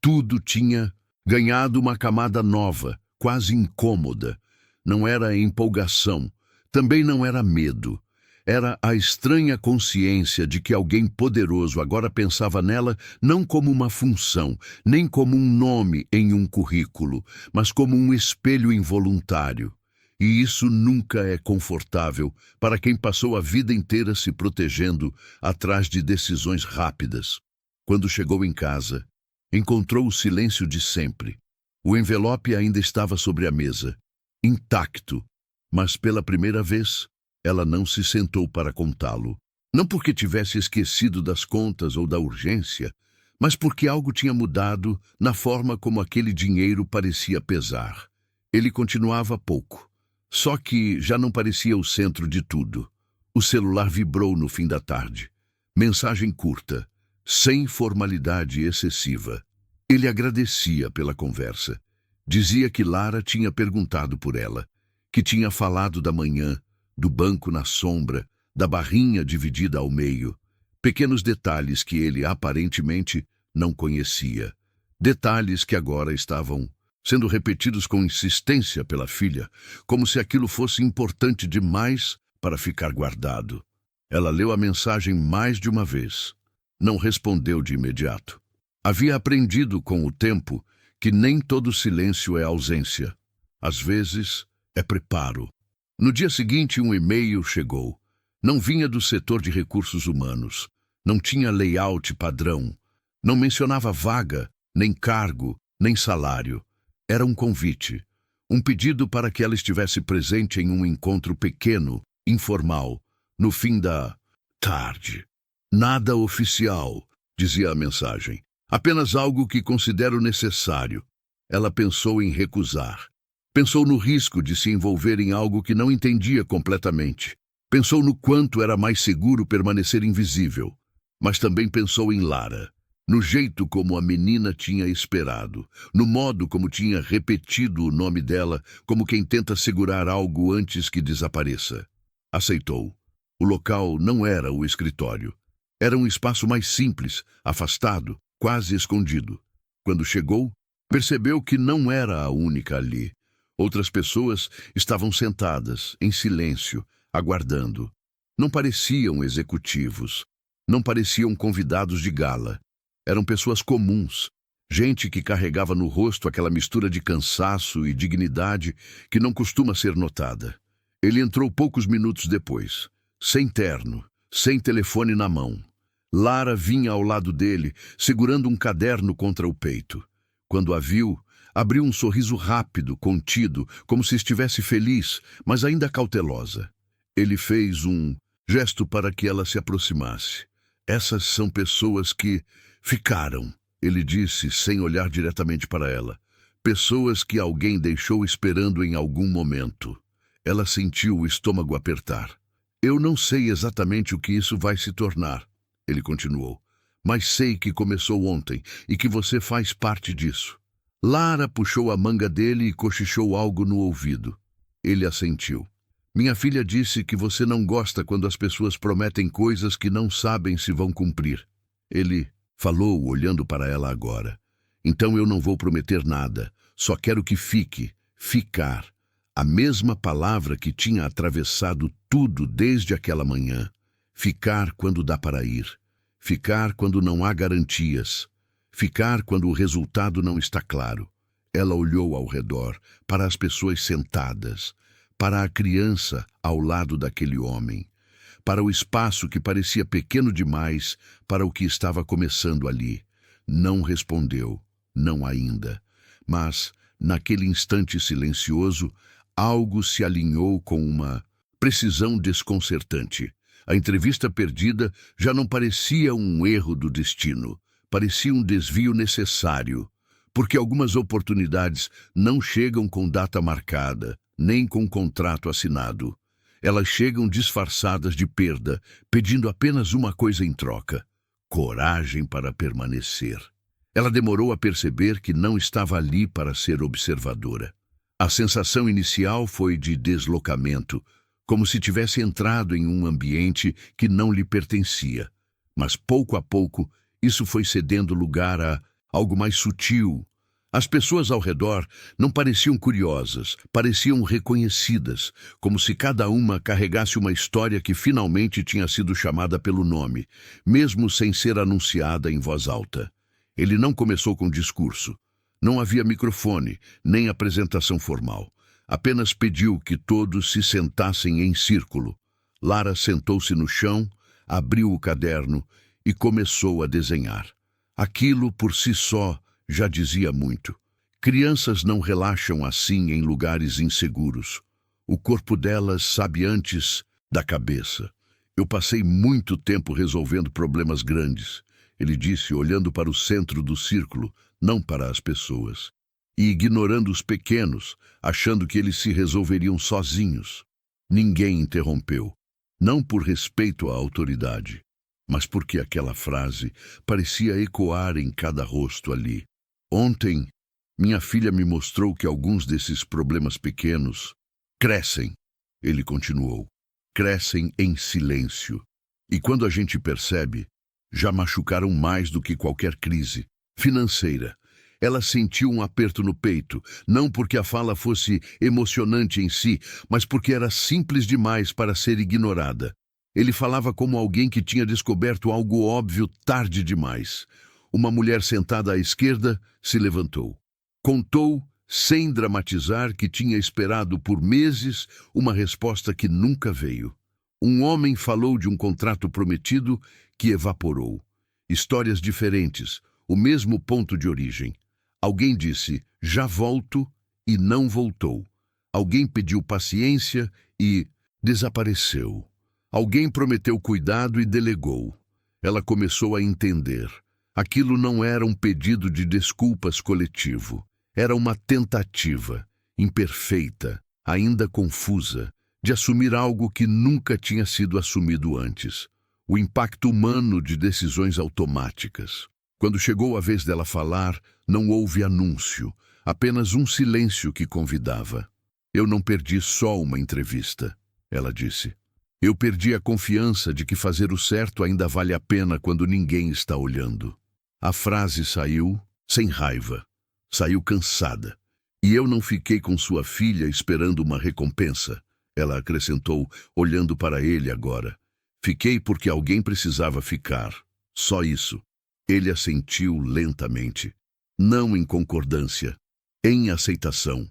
Speaker 1: tudo tinha ganhado uma camada nova, quase incômoda. Não era empolgação, também não era medo. Era a estranha consciência de que alguém poderoso agora pensava nela não como uma função, nem como um nome em um currículo, mas como um espelho involuntário. E isso nunca é confortável para quem passou a vida inteira se protegendo atrás de decisões rápidas. Quando chegou em casa, encontrou o silêncio de sempre. O envelope ainda estava sobre a mesa, intacto, mas pela primeira vez, ela não se sentou para contá-lo. Não porque tivesse esquecido das contas ou da urgência, mas porque algo tinha mudado na forma como aquele dinheiro parecia pesar. Ele continuava pouco, só que já não parecia o centro de tudo. O celular vibrou no fim da tarde. Mensagem curta, sem formalidade excessiva. Ele agradecia pela conversa. Dizia que Lara tinha perguntado por ela, que tinha falado da manhã, do banco na sombra, da barrinha dividida ao meio. Pequenos detalhes que ele aparentemente não conhecia. Detalhes que agora estavam sendo repetidos com insistência pela filha, como se aquilo fosse importante demais para ficar guardado. Ela leu a mensagem mais de uma vez. Não respondeu de imediato. Havia aprendido com o tempo que nem todo silêncio é ausência. Às vezes, é preparo. No dia seguinte, um e-mail chegou. Não vinha do setor de recursos humanos. Não tinha layout padrão. Não mencionava vaga, nem cargo, nem salário. Era um convite. Um pedido para que ela estivesse presente em um encontro pequeno, informal, no fim da tarde. Nada oficial, dizia a mensagem. Apenas algo que considero necessário. Ela pensou em recusar. Pensou no risco de se envolver em algo que não entendia completamente. Pensou no quanto era mais seguro permanecer invisível. Mas também pensou em Lara, no jeito como a menina tinha esperado, no modo como tinha repetido o nome dela, como quem tenta segurar algo antes que desapareça. Aceitou. O local não era o escritório. Era um espaço mais simples, afastado, quase escondido. Quando chegou, percebeu que não era a única ali. Outras pessoas estavam sentadas, em silêncio, aguardando. Não pareciam executivos. Não pareciam convidados de gala. Eram pessoas comuns. Gente que carregava no rosto aquela mistura de cansaço e dignidade que não costuma ser notada. Ele entrou poucos minutos depois, sem terno, sem telefone na mão. Lara vinha ao lado dele, segurando um caderno contra o peito. Quando a viu, abriu um sorriso rápido, contido, como se estivesse feliz, mas ainda cautelosa. Ele fez um gesto para que ela se aproximasse. Essas são pessoas que ficaram, ele disse, sem olhar diretamente para ela. Pessoas que alguém deixou esperando em algum momento. Ela sentiu o estômago apertar. Eu não sei exatamente o que isso vai se tornar, ele continuou, mas sei que começou ontem e que você faz parte disso. Lara puxou a manga dele e cochichou algo no ouvido. Ele assentiu. Minha filha disse que você não gosta quando as pessoas prometem coisas que não sabem se vão cumprir. Ele falou, olhando para ela agora. Então eu não vou prometer nada, só quero que fique, ficar. A mesma palavra que tinha atravessado tudo desde aquela manhã. Ficar quando dá para ir. Ficar quando não há garantias. Ficar quando o resultado não está claro. Ela olhou ao redor, para as pessoas sentadas, para a criança ao lado daquele homem, para o espaço que parecia pequeno demais para o que estava começando ali. Não respondeu, não ainda. Mas, naquele instante silencioso, algo se alinhou com uma precisão desconcertante. A entrevista perdida já não parecia um erro do destino, parecia um desvio necessário, porque algumas oportunidades não chegam com data marcada, nem com contrato assinado. Elas chegam disfarçadas de perda, pedindo apenas uma coisa em troca: coragem para permanecer. Ela demorou a perceber que não estava ali para ser observadora. A sensação inicial foi de deslocamento, como se tivesse entrado em um ambiente que não lhe pertencia. Mas pouco a pouco, isso foi cedendo lugar a algo mais sutil. As pessoas ao redor não pareciam curiosas, pareciam reconhecidas, como se cada uma carregasse uma história que finalmente tinha sido chamada pelo nome, mesmo sem ser anunciada em voz alta. Ele não começou com discurso. Não havia microfone, nem apresentação formal. Apenas pediu que todos se sentassem em círculo. Lara sentou-se no chão, abriu o caderno e começou a desenhar. Aquilo, por si só, já dizia muito. Crianças não relaxam assim em lugares inseguros. O corpo delas sabe antes da cabeça. Eu passei muito tempo resolvendo problemas grandes, ele disse, olhando para o centro do círculo, não para as pessoas, e ignorando os pequenos, achando que eles se resolveriam sozinhos. Ninguém interrompeu, não por respeito à autoridade, mas porque aquela frase parecia ecoar em cada rosto ali. Ontem, minha filha me mostrou que alguns desses problemas pequenos crescem, ele continuou, crescem em silêncio. E quando a gente percebe, já machucaram mais do que qualquer crise financeira. Ela sentiu um aperto no peito, não porque a fala fosse emocionante em si, mas porque era simples demais para ser ignorada. Ele falava como alguém que tinha descoberto algo óbvio tarde demais. Uma mulher sentada à esquerda se levantou. Contou, sem dramatizar, que tinha esperado por meses uma resposta que nunca veio. Um homem falou de um contrato prometido que evaporou. Histórias diferentes, o mesmo ponto de origem. Alguém disse, já volto, e não voltou. Alguém pediu paciência e desapareceu. Alguém prometeu cuidado e delegou. Ela começou a entender. Aquilo não era um pedido de desculpas coletivo. Era uma tentativa, imperfeita, ainda confusa, de assumir algo que nunca tinha sido assumido antes. O impacto humano de decisões automáticas. Quando chegou a vez dela falar, não houve anúncio, apenas um silêncio que convidava. Eu não perdi só uma entrevista, ela disse. Eu perdi a confiança de que fazer o certo ainda vale a pena quando ninguém está olhando. A frase saiu sem raiva, saiu cansada. E eu não fiquei com sua filha esperando uma recompensa, ela acrescentou, olhando para ele agora. Fiquei porque alguém precisava ficar. Só isso. Ele assentiu lentamente. Não em concordância, em aceitação.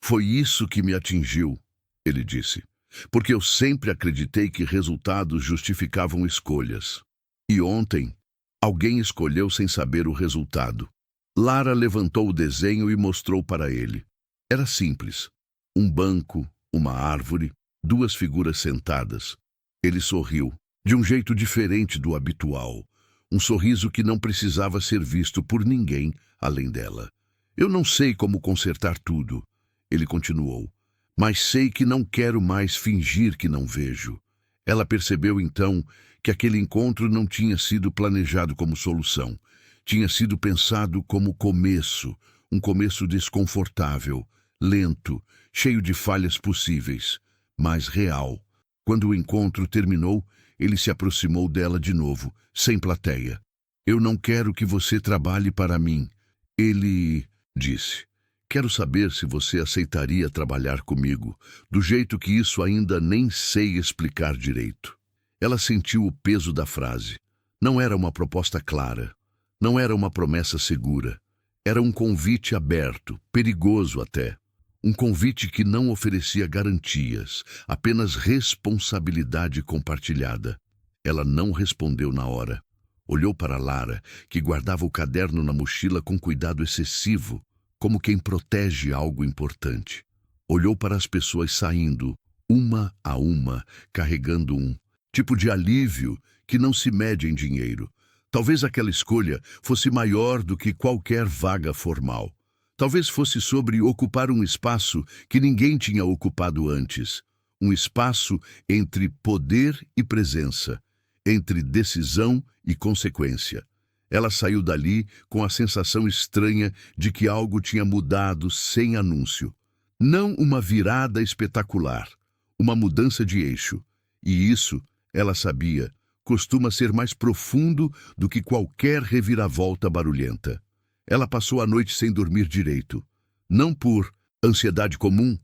Speaker 1: Foi isso que me atingiu, ele disse. Porque eu sempre acreditei que resultados justificavam escolhas. E ontem, alguém escolheu sem saber o resultado. Lara levantou o desenho e mostrou para ele. Era simples. Um banco, uma árvore, duas figuras sentadas. Ele sorriu, de um jeito diferente do habitual. Um sorriso que não precisava ser visto por ninguém além dela. Eu não sei como consertar tudo, ele continuou, mas sei que não quero mais fingir que não vejo. Ela percebeu então que aquele encontro não tinha sido planejado como solução. Tinha sido pensado como começo, um começo desconfortável, lento, cheio de falhas possíveis, mas real. Quando o encontro terminou, ele se aproximou dela de novo, sem plateia. Eu não quero que você trabalhe para mim, ele disse. Quero saber se você aceitaria trabalhar comigo, do jeito que isso ainda nem sei explicar direito. Ela sentiu o peso da frase. Não era uma proposta clara. Não era uma promessa segura. Era um convite aberto, perigoso até. Um convite que não oferecia garantias, apenas responsabilidade compartilhada. Ela não respondeu na hora. Olhou para Lara, que guardava o caderno na mochila com cuidado excessivo, como quem protege algo importante. Olhou para as pessoas saindo, uma a uma, carregando um tipo de alívio que não se mede em dinheiro. Talvez aquela escolha fosse maior do que qualquer vaga formal. Talvez fosse sobre ocupar um espaço que ninguém tinha ocupado antes. Um espaço entre poder e presença, entre decisão e consequência. Ela saiu dali com a sensação estranha de que algo tinha mudado sem anúncio. Não uma virada espetacular, uma mudança de eixo. E isso, ela sabia, costuma ser mais profundo do que qualquer reviravolta barulhenta. Ela passou a noite sem dormir direito. Não por ansiedade comum,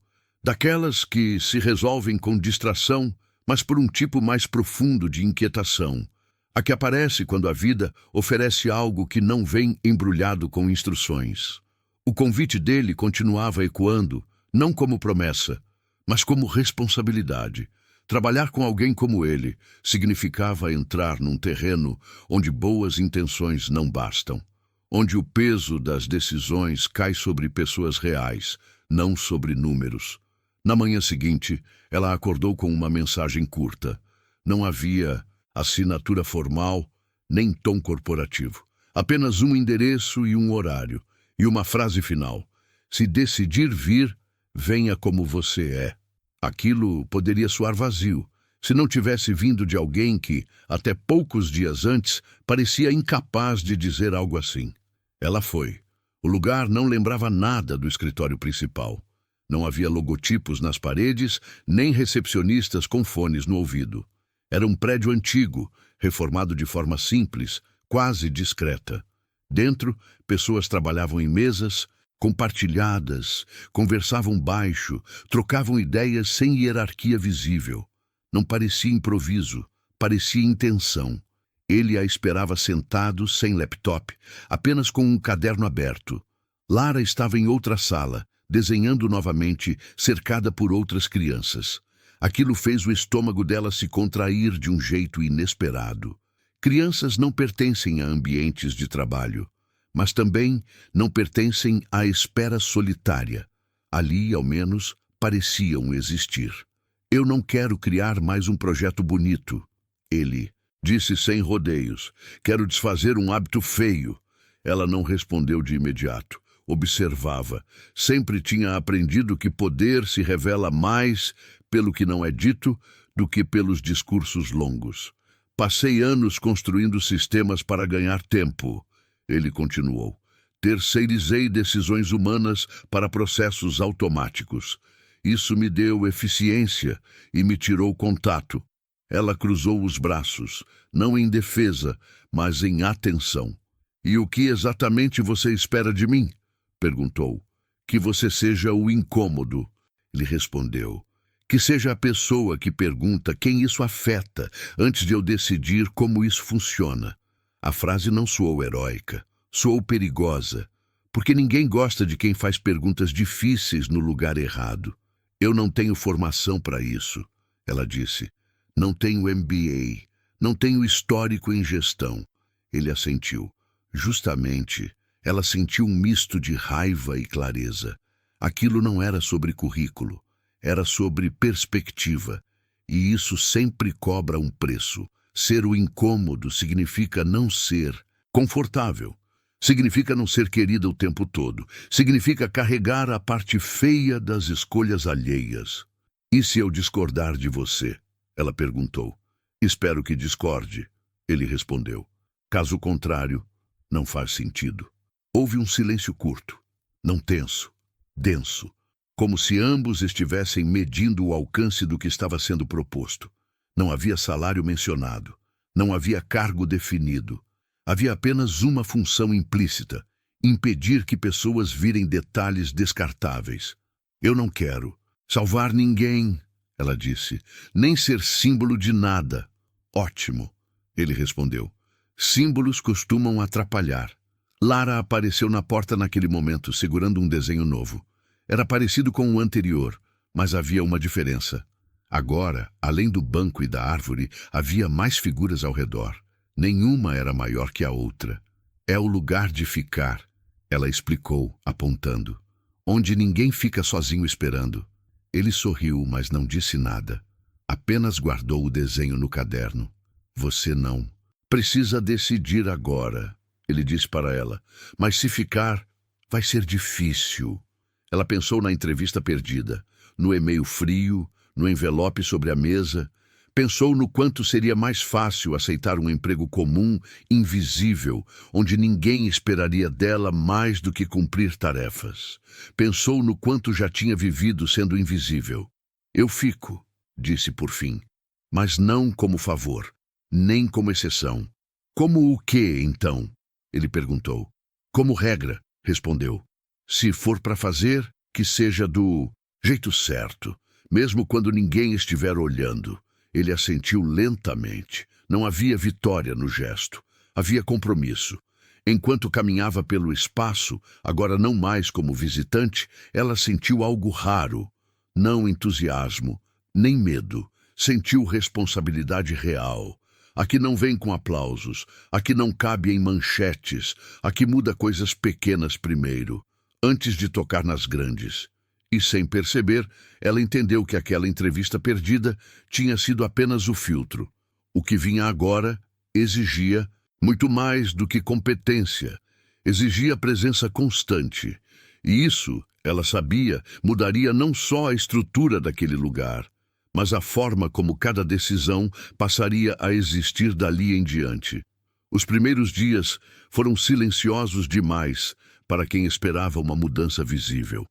Speaker 1: daquelas que se resolvem com distração, mas por um tipo mais profundo de inquietação. A que aparece quando a vida oferece algo que não vem embrulhado com instruções. O convite dele continuava ecoando, não como promessa, mas como responsabilidade. Trabalhar com alguém como ele significava entrar num terreno onde boas intenções não bastam, onde o peso das decisões cai sobre pessoas reais, não sobre números. Na manhã seguinte, ela acordou com uma mensagem curta. Não havia assinatura formal, nem tom corporativo. Apenas um endereço e um horário. E uma frase final. Se decidir vir, venha como você é. Aquilo poderia soar vazio, se não tivesse vindo de alguém que, até poucos dias antes, parecia incapaz de dizer algo assim. Ela foi. O lugar não lembrava nada do escritório principal. Não havia logotipos nas paredes, nem recepcionistas com fones no ouvido. Era um prédio antigo, reformado de forma simples, quase discreta. Dentro, pessoas trabalhavam em mesas, compartilhadas, conversavam baixo, trocavam ideias sem hierarquia visível. Não parecia improviso, parecia intenção. Ele a esperava sentado, sem laptop, apenas com um caderno aberto. Lara estava em outra sala, desenhando novamente, cercada por outras crianças. Aquilo fez o estômago dela se contrair de um jeito inesperado. Crianças não pertencem a ambientes de trabalho, mas também não pertencem à espera solitária. Ali, ao menos, pareciam existir. Eu não quero criar mais um projeto bonito, ele Disse sem rodeios. Quero desfazer um hábito feio. Ela não respondeu de imediato. Observava. Sempre tinha aprendido que poder se revela mais pelo que não é dito do que pelos discursos longos. Passei anos construindo sistemas para ganhar tempo, ele continuou. Terceirizei decisões humanas para processos automáticos. Isso me deu eficiência e me tirou contato. Ela cruzou os braços, não em defesa, mas em atenção. E o que exatamente você espera de mim? Perguntou. Que você seja o incômodo. Ele respondeu. Que seja a pessoa que pergunta quem isso afeta antes de eu decidir como isso funciona. A frase não soou heróica, soou perigosa, porque ninguém gosta de quem faz perguntas difíceis no lugar errado. Eu não tenho formação para isso, ela disse. Não tenho MBA, não tenho histórico em gestão. Ele assentiu. Justamente, ela sentiu um misto de raiva e clareza. Aquilo não era sobre currículo, era sobre perspectiva. E isso sempre cobra um preço. Ser o incômodo significa não ser confortável. Significa não ser querida o tempo todo. Significa carregar a parte feia das escolhas alheias. E se eu discordar de você? Ela perguntou. Espero que discorde, ele respondeu. Caso contrário, não faz sentido. Houve um silêncio curto, não tenso, denso, como se ambos estivessem medindo o alcance do que estava sendo proposto. Não havia salário mencionado, não havia cargo definido. Havia apenas uma função implícita: impedir que pessoas virem detalhes descartáveis. Eu não quero salvar ninguém, ela disse, nem ser símbolo de nada. Ótimo, ele respondeu. Símbolos costumam atrapalhar. Lara apareceu na porta naquele momento, segurando um desenho novo. Era parecido com o anterior, mas havia uma diferença. Agora, além do banco e da árvore, havia mais figuras ao redor. Nenhuma era maior que a outra. É o lugar de ficar, ela explicou, apontando. Onde ninguém fica sozinho esperando. Ele sorriu, mas não disse nada. Apenas guardou o desenho no caderno. Você não. Precisa decidir agora, ele disse para ela. Mas se ficar, vai ser difícil. Ela pensou na entrevista perdida, no e-mail frio, no envelope sobre a mesa. Pensou no quanto seria mais fácil aceitar um emprego comum, invisível, onde ninguém esperaria dela mais do que cumprir tarefas. Pensou no quanto já tinha vivido sendo invisível. Eu fico, disse por fim, mas não como favor, nem como exceção. Como o quê, então? Ele perguntou. Como regra, respondeu. Se for para fazer, que seja do jeito certo, mesmo quando ninguém estiver olhando. Ele assentiu lentamente. Não havia vitória no gesto. Havia compromisso. Enquanto caminhava pelo espaço, agora não mais como visitante, ela sentiu algo raro. Não entusiasmo, nem medo. Sentiu responsabilidade real. A que não vem com aplausos, a que não cabe em manchetes, a que muda coisas pequenas primeiro, antes de tocar nas grandes. E, sem perceber, ela entendeu que aquela entrevista perdida tinha sido apenas o filtro. O que vinha agora exigia muito mais do que competência. Exigia presença constante. E isso, ela sabia, mudaria não só a estrutura daquele lugar, mas a forma como cada decisão passaria a existir dali em diante. Os primeiros dias foram silenciosos demais para quem esperava uma mudança visível.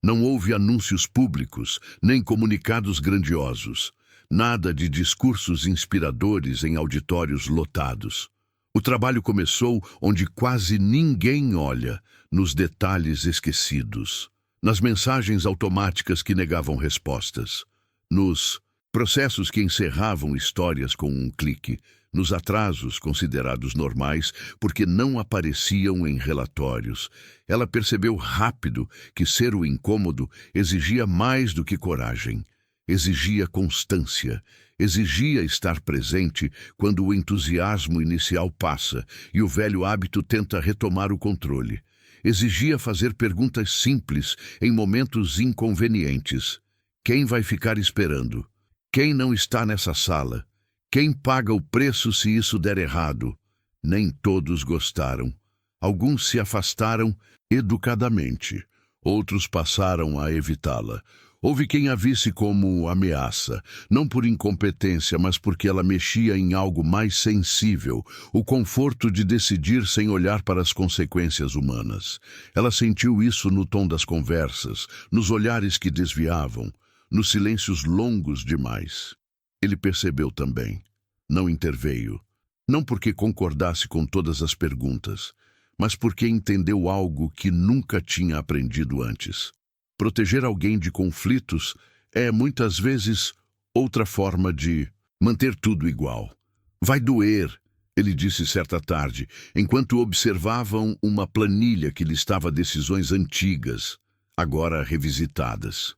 Speaker 1: Não houve anúncios públicos, nem comunicados grandiosos. Nada de discursos inspiradores em auditórios lotados. O trabalho começou onde quase ninguém olha, nos detalhes esquecidos, nas mensagens automáticas que negavam respostas, nos processos que encerravam histórias com um clique, nos atrasos considerados normais porque não apareciam em relatórios. Ela percebeu rápido que ser o incômodo exigia mais do que coragem. Exigia constância. Exigia estar presente quando o entusiasmo inicial passa e o velho hábito tenta retomar o controle. Exigia fazer perguntas simples em momentos inconvenientes. Quem vai ficar esperando? Quem não está nessa sala? Quem paga o preço se isso der errado? Nem todos gostaram. Alguns se afastaram educadamente. Outros passaram a evitá-la. Houve quem a visse como ameaça, não por incompetência, mas porque ela mexia em algo mais sensível, o conforto de decidir sem olhar para as consequências humanas. Ela sentiu isso no tom das conversas, nos olhares que desviavam, nos silêncios longos demais. Ele percebeu também. Não interveio. Não porque concordasse com todas as perguntas, mas porque entendeu algo que nunca tinha aprendido antes. Proteger alguém de conflitos é, muitas vezes, outra forma de manter tudo igual. Vai doer, ele disse certa tarde, enquanto observavam uma planilha que listava decisões antigas, agora revisitadas.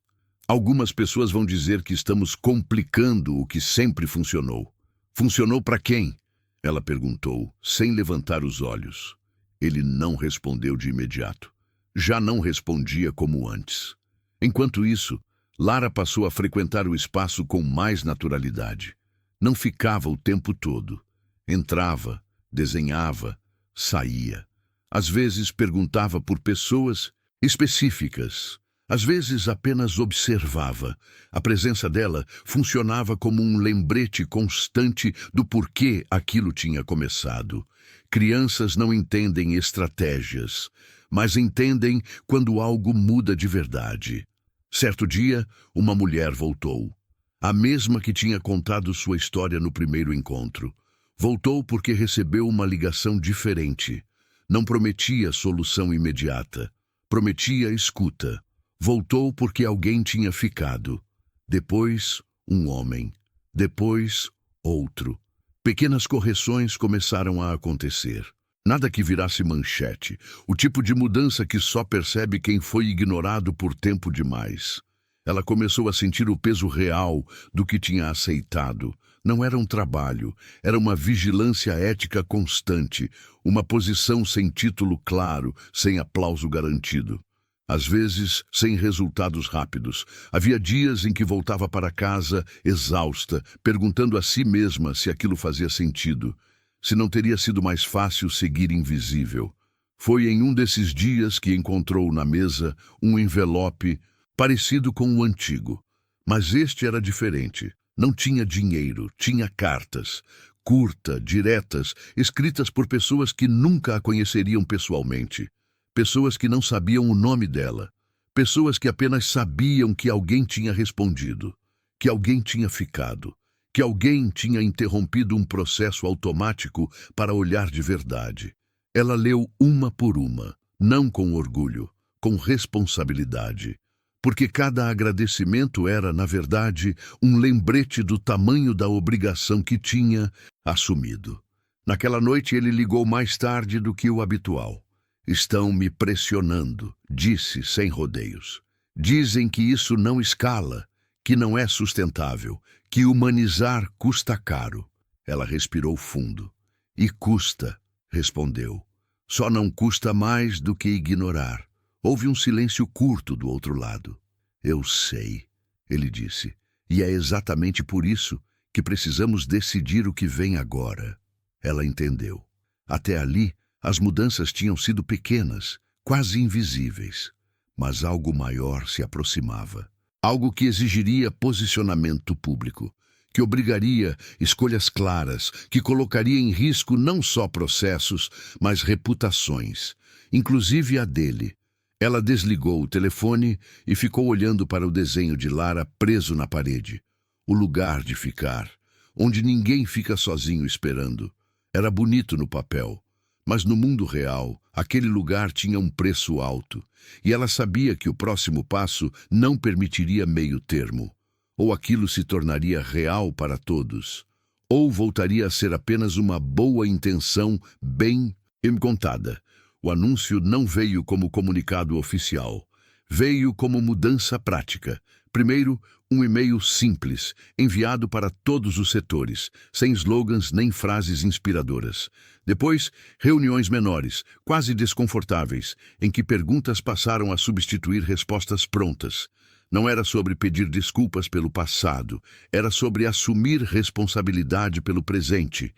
Speaker 1: Algumas pessoas vão dizer que estamos complicando o que sempre funcionou. Funcionou para quem? Ela perguntou, sem levantar os olhos. Ele não respondeu de imediato. Já não respondia como antes. Enquanto isso, Lara passou a frequentar o espaço com mais naturalidade. Não ficava o tempo todo. Entrava, desenhava, saía. Às vezes perguntava por pessoas específicas. Às vezes apenas observava. A presença dela funcionava como um lembrete constante do porquê aquilo tinha começado. Crianças não entendem estratégias, mas entendem quando algo muda de verdade. Certo dia, uma mulher voltou. A mesma que tinha contado sua história no primeiro encontro. Voltou porque recebeu uma ligação diferente. Não prometia solução imediata. Prometia escuta. Voltou porque alguém tinha ficado. Depois, um homem. Depois, outro. Pequenas correções começaram a acontecer. Nada que virasse manchete. O tipo de mudança que só percebe quem foi ignorado por tempo demais. Ela começou a sentir o peso real do que tinha aceitado. Não era um trabalho, era uma vigilância ética constante, uma posição sem título claro, sem aplauso garantido. Às vezes, sem resultados rápidos. Havia dias em que voltava para casa, exausta, perguntando a si mesma se aquilo fazia sentido. Se não teria sido mais fácil seguir invisível. Foi em um desses dias que encontrou na mesa um envelope parecido com o antigo. Mas este era diferente. Não tinha dinheiro, tinha cartas. Curta, diretas, escritas por pessoas que nunca a conheceriam pessoalmente. Pessoas que não sabiam o nome dela. Pessoas que apenas sabiam que alguém tinha respondido, que alguém tinha ficado, que alguém tinha interrompido um processo automático para olhar de verdade. Ela leu uma por uma, não com orgulho, com responsabilidade, porque cada agradecimento era, na verdade, um lembrete do tamanho da obrigação que tinha assumido. Naquela noite ele ligou mais tarde do que o habitual. Estão me pressionando, disse sem rodeios. Dizem que isso não escala, que não é sustentável, que humanizar custa caro. Ela respirou fundo. E custa, respondeu. Só não custa mais do que ignorar. Houve um silêncio curto do outro lado. Eu sei, ele disse, e é exatamente por isso que precisamos decidir o que vem agora. Ela entendeu. Até ali, as mudanças tinham sido pequenas, quase invisíveis, mas algo maior se aproximava. Algo que exigiria posicionamento público, que obrigaria escolhas claras, que colocaria em risco não só processos, mas reputações, inclusive a dele. Ela desligou o telefone e ficou olhando para o desenho de Lara preso na parede. O lugar de ficar, onde ninguém fica sozinho esperando. Era bonito no papel. Mas no mundo real, aquele lugar tinha um preço alto, e ela sabia que o próximo passo não permitiria meio termo. Ou aquilo se tornaria real para todos, ou voltaria a ser apenas uma boa intenção bem contada. O anúncio não veio como comunicado oficial, veio como mudança prática. Primeiro, um e-mail simples, enviado para todos os setores, sem slogans nem frases inspiradoras. Depois, reuniões menores, quase desconfortáveis, em que perguntas passaram a substituir respostas prontas. Não era sobre pedir desculpas pelo passado, era sobre assumir responsabilidade pelo presente.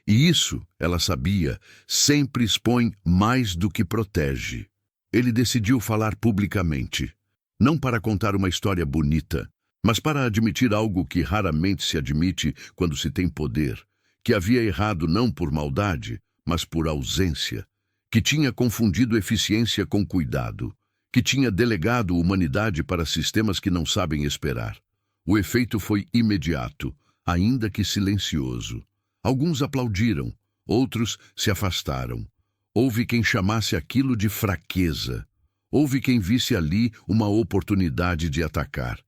Speaker 1: E isso, ela sabia, sempre expõe mais do que protege. Ele decidiu falar publicamente, não para contar uma história bonita, mas para admitir algo que raramente se admite quando se tem poder, que havia errado não por maldade, mas por ausência, que tinha confundido eficiência com cuidado, que tinha delegado humanidade para sistemas que não sabem esperar. O efeito foi imediato, ainda que silencioso. Alguns aplaudiram, outros se afastaram. Houve quem chamasse aquilo de fraqueza. Houve quem visse ali uma oportunidade de atacar.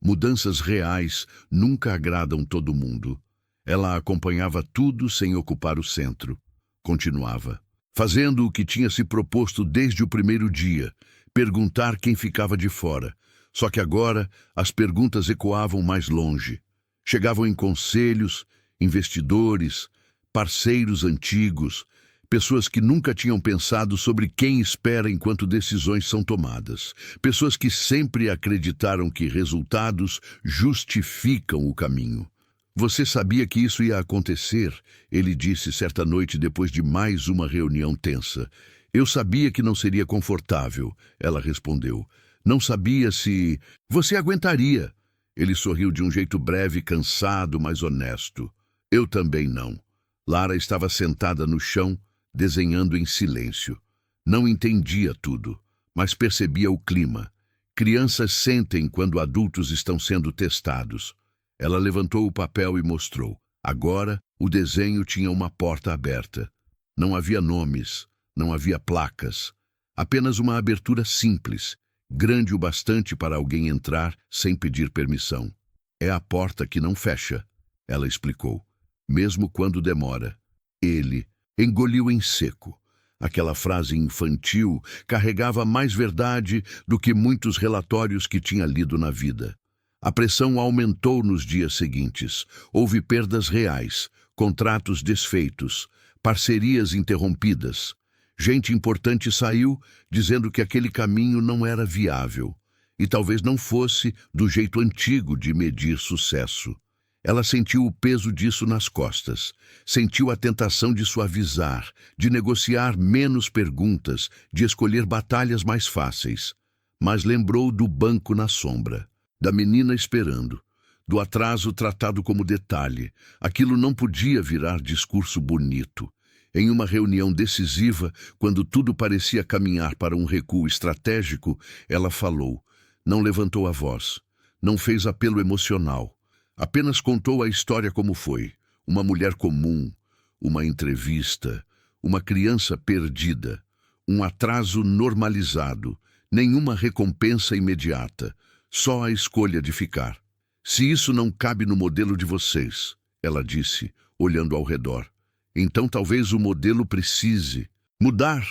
Speaker 1: Mudanças reais nunca agradam todo mundo. Ela acompanhava tudo sem ocupar o centro. Continuava, fazendo o que tinha se proposto desde o primeiro dia, perguntar quem ficava de fora. Só que agora as perguntas ecoavam mais longe. Chegavam em conselhos, investidores, parceiros antigos, pessoas que nunca tinham pensado sobre quem espera enquanto decisões são tomadas. Pessoas que sempre acreditaram que resultados justificam o caminho. Você sabia que isso ia acontecer, ele disse certa noite depois de mais uma reunião tensa. Eu sabia que não seria confortável, ela respondeu. Não sabia se... Você aguentaria. Ele sorriu de um jeito breve, cansado, mas honesto. Eu também não. Lara estava sentada no chão, desenhando em silêncio. Não entendia tudo, mas percebia o clima. Crianças sentem quando adultos estão sendo testados. Ela levantou o papel e mostrou. Agora, o desenho tinha uma porta aberta. Não havia nomes, não havia placas. Apenas uma abertura simples, grande o bastante para alguém entrar sem pedir permissão. É a porta que não fecha, ela explicou, mesmo quando demora. Ele engoliu em seco. Aquela frase infantil carregava mais verdade do que muitos relatórios que tinha lido na vida. A pressão aumentou nos dias seguintes. Houve perdas reais, contratos desfeitos, parcerias interrompidas. Gente importante saiu dizendo que aquele caminho não era viável e talvez não fosse do jeito antigo de medir sucesso. Ela sentiu o peso disso nas costas, sentiu a tentação de suavizar, de negociar menos perguntas, de escolher batalhas mais fáceis. Mas lembrou do banco na sombra, da menina esperando, do atraso tratado como detalhe. Aquilo não podia virar discurso bonito. Em uma reunião decisiva, quando tudo parecia caminhar para um recuo estratégico, ela falou, não levantou a voz, não fez apelo emocional. Apenas contou a história como foi. Uma mulher comum, uma entrevista, uma criança perdida, um atraso normalizado, nenhuma recompensa imediata, só a escolha de ficar. Se isso não cabe no modelo de vocês, ela disse, olhando ao redor, então talvez o modelo precise mudar.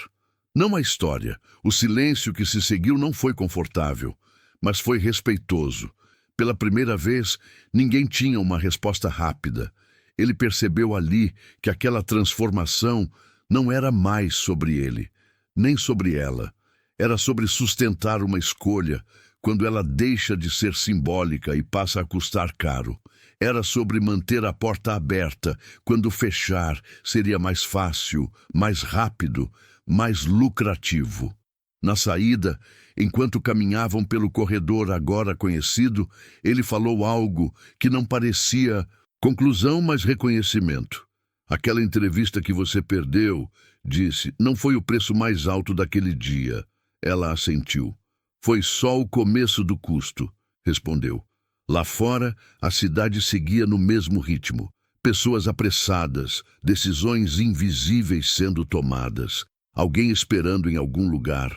Speaker 1: Não a história. O silêncio que se seguiu não foi confortável, mas foi respeitoso. Pela primeira vez, ninguém tinha uma resposta rápida. Ele percebeu ali que aquela transformação não era mais sobre ele, nem sobre ela. Era sobre sustentar uma escolha quando ela deixa de ser simbólica e passa a custar caro. Era sobre manter a porta aberta quando fechar seria mais fácil, mais rápido, mais lucrativo. Na saída, enquanto caminhavam pelo corredor agora conhecido, ele falou algo que não parecia conclusão, mas reconhecimento. Aquela entrevista que você perdeu, disse, não foi o preço mais alto daquele dia. Ela assentiu. Foi só o começo do custo, respondeu. Lá fora, a cidade seguia no mesmo ritmo. Pessoas apressadas, decisões invisíveis sendo tomadas, alguém esperando em algum lugar.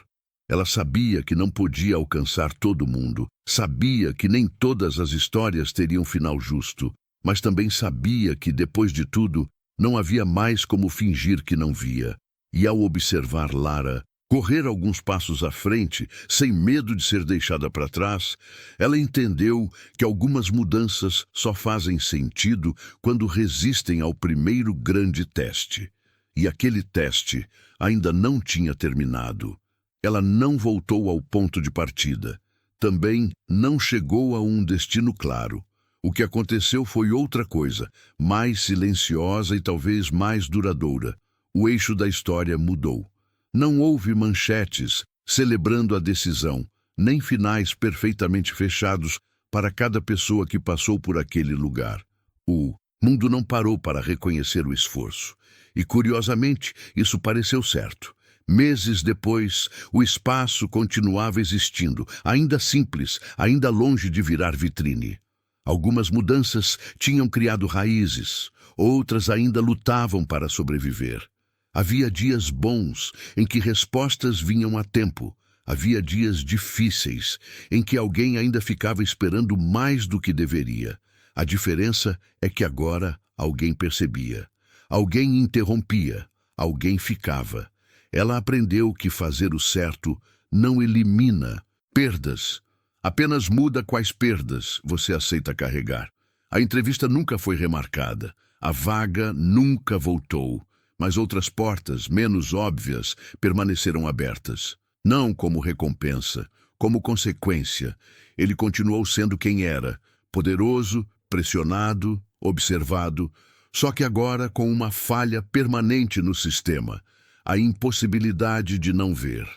Speaker 1: Ela sabia que não podia alcançar todo mundo, sabia que nem todas as histórias teriam final justo, mas também sabia que, depois de tudo, não havia mais como fingir que não via. E ao observar Lara correr alguns passos à frente, sem medo de ser deixada para trás, ela entendeu que algumas mudanças só fazem sentido quando resistem ao primeiro grande teste. E aquele teste ainda não tinha terminado. Ela não voltou ao ponto de partida. também não chegou a um destino claro. O que aconteceu foi outra coisa, mais silenciosa e talvez mais duradoura. O eixo da história mudou. Não houve manchetes celebrando a decisão, nem finais perfeitamente fechados para cada pessoa que passou por aquele lugar. O mundo não parou para reconhecer o esforço. E, curiosamente, isso pareceu certo. Meses depois, o espaço continuava existindo, ainda simples, ainda longe de virar vitrine. Algumas mudanças tinham criado raízes, outras ainda lutavam para sobreviver. Havia dias bons em que respostas vinham a tempo. Havia dias difíceis em que alguém ainda ficava esperando mais do que deveria. A diferença é que agora alguém percebia. Alguém interrompia. Alguém ficava. Ela aprendeu que fazer o certo não elimina perdas. Apenas muda quais perdas você aceita carregar. A entrevista nunca foi remarcada. A vaga nunca voltou. Mas outras portas, menos óbvias, permaneceram abertas. Não como recompensa, como consequência. Ele continuou sendo quem era, poderoso, pressionado, observado, só que agora com uma falha permanente no sistema, a impossibilidade de não ver.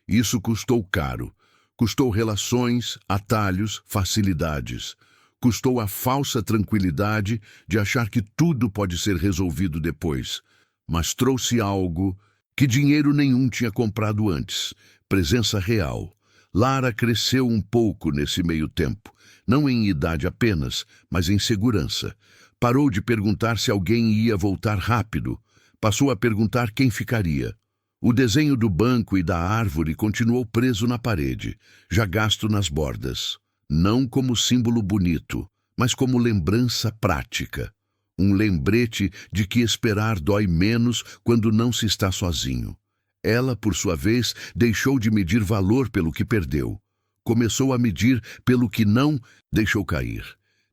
Speaker 1: Isso custou caro. Custou relações, atalhos, facilidades. Custou a falsa tranquilidade de achar que tudo pode ser resolvido depois. Mas trouxe algo que dinheiro nenhum tinha comprado antes. Presença real. Lara cresceu um pouco nesse meio tempo, não em idade apenas, mas em segurança. Parou de perguntar se alguém ia voltar rápido. Passou a perguntar quem ficaria. O desenho do banco e da árvore continuou preso na parede, já gasto nas bordas. Não como símbolo bonito, mas como lembrança prática. Um lembrete de que esperar dói menos quando não se está sozinho. Ela, por sua vez, deixou de medir valor pelo que perdeu. Começou a medir pelo que não deixou cair.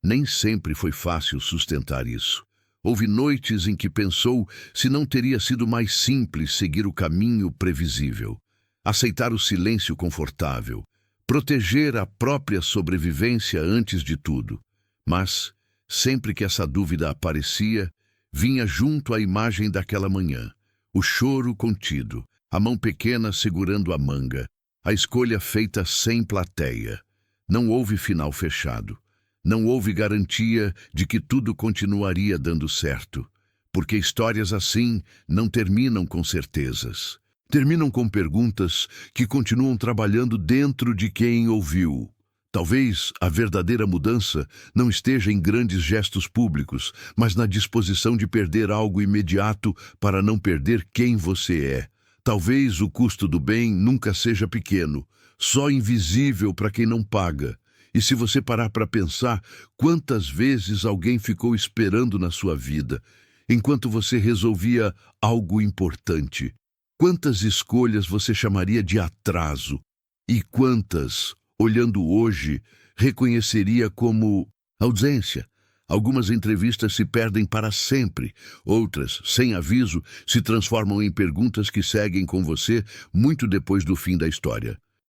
Speaker 1: Nem sempre foi fácil sustentar isso. Houve noites em que pensou se não teria sido mais simples seguir o caminho previsível, aceitar o silêncio confortável, proteger a própria sobrevivência antes de tudo. Mas, sempre que essa dúvida aparecia, vinha junto a imagem daquela manhã, o choro contido, a mão pequena segurando a manga, a escolha feita sem plateia. Não houve final fechado. Não houve garantia de que tudo continuaria dando certo, porque histórias assim não terminam com certezas. Terminam com perguntas que continuam trabalhando dentro de quem ouviu. Talvez a verdadeira mudança não esteja em grandes gestos públicos, mas na disposição de perder algo imediato para não perder quem você é. Talvez o custo do bem nunca seja pequeno, só invisível para quem não paga. E se você parar para pensar, quantas vezes alguém ficou esperando na sua vida, enquanto você resolvia algo importante? Quantas escolhas você chamaria de atraso? E quantas, olhando hoje, reconheceria como ausência? Algumas entrevistas se perdem para sempre, outras, sem aviso, se transformam em perguntas que seguem com você muito depois do fim da história.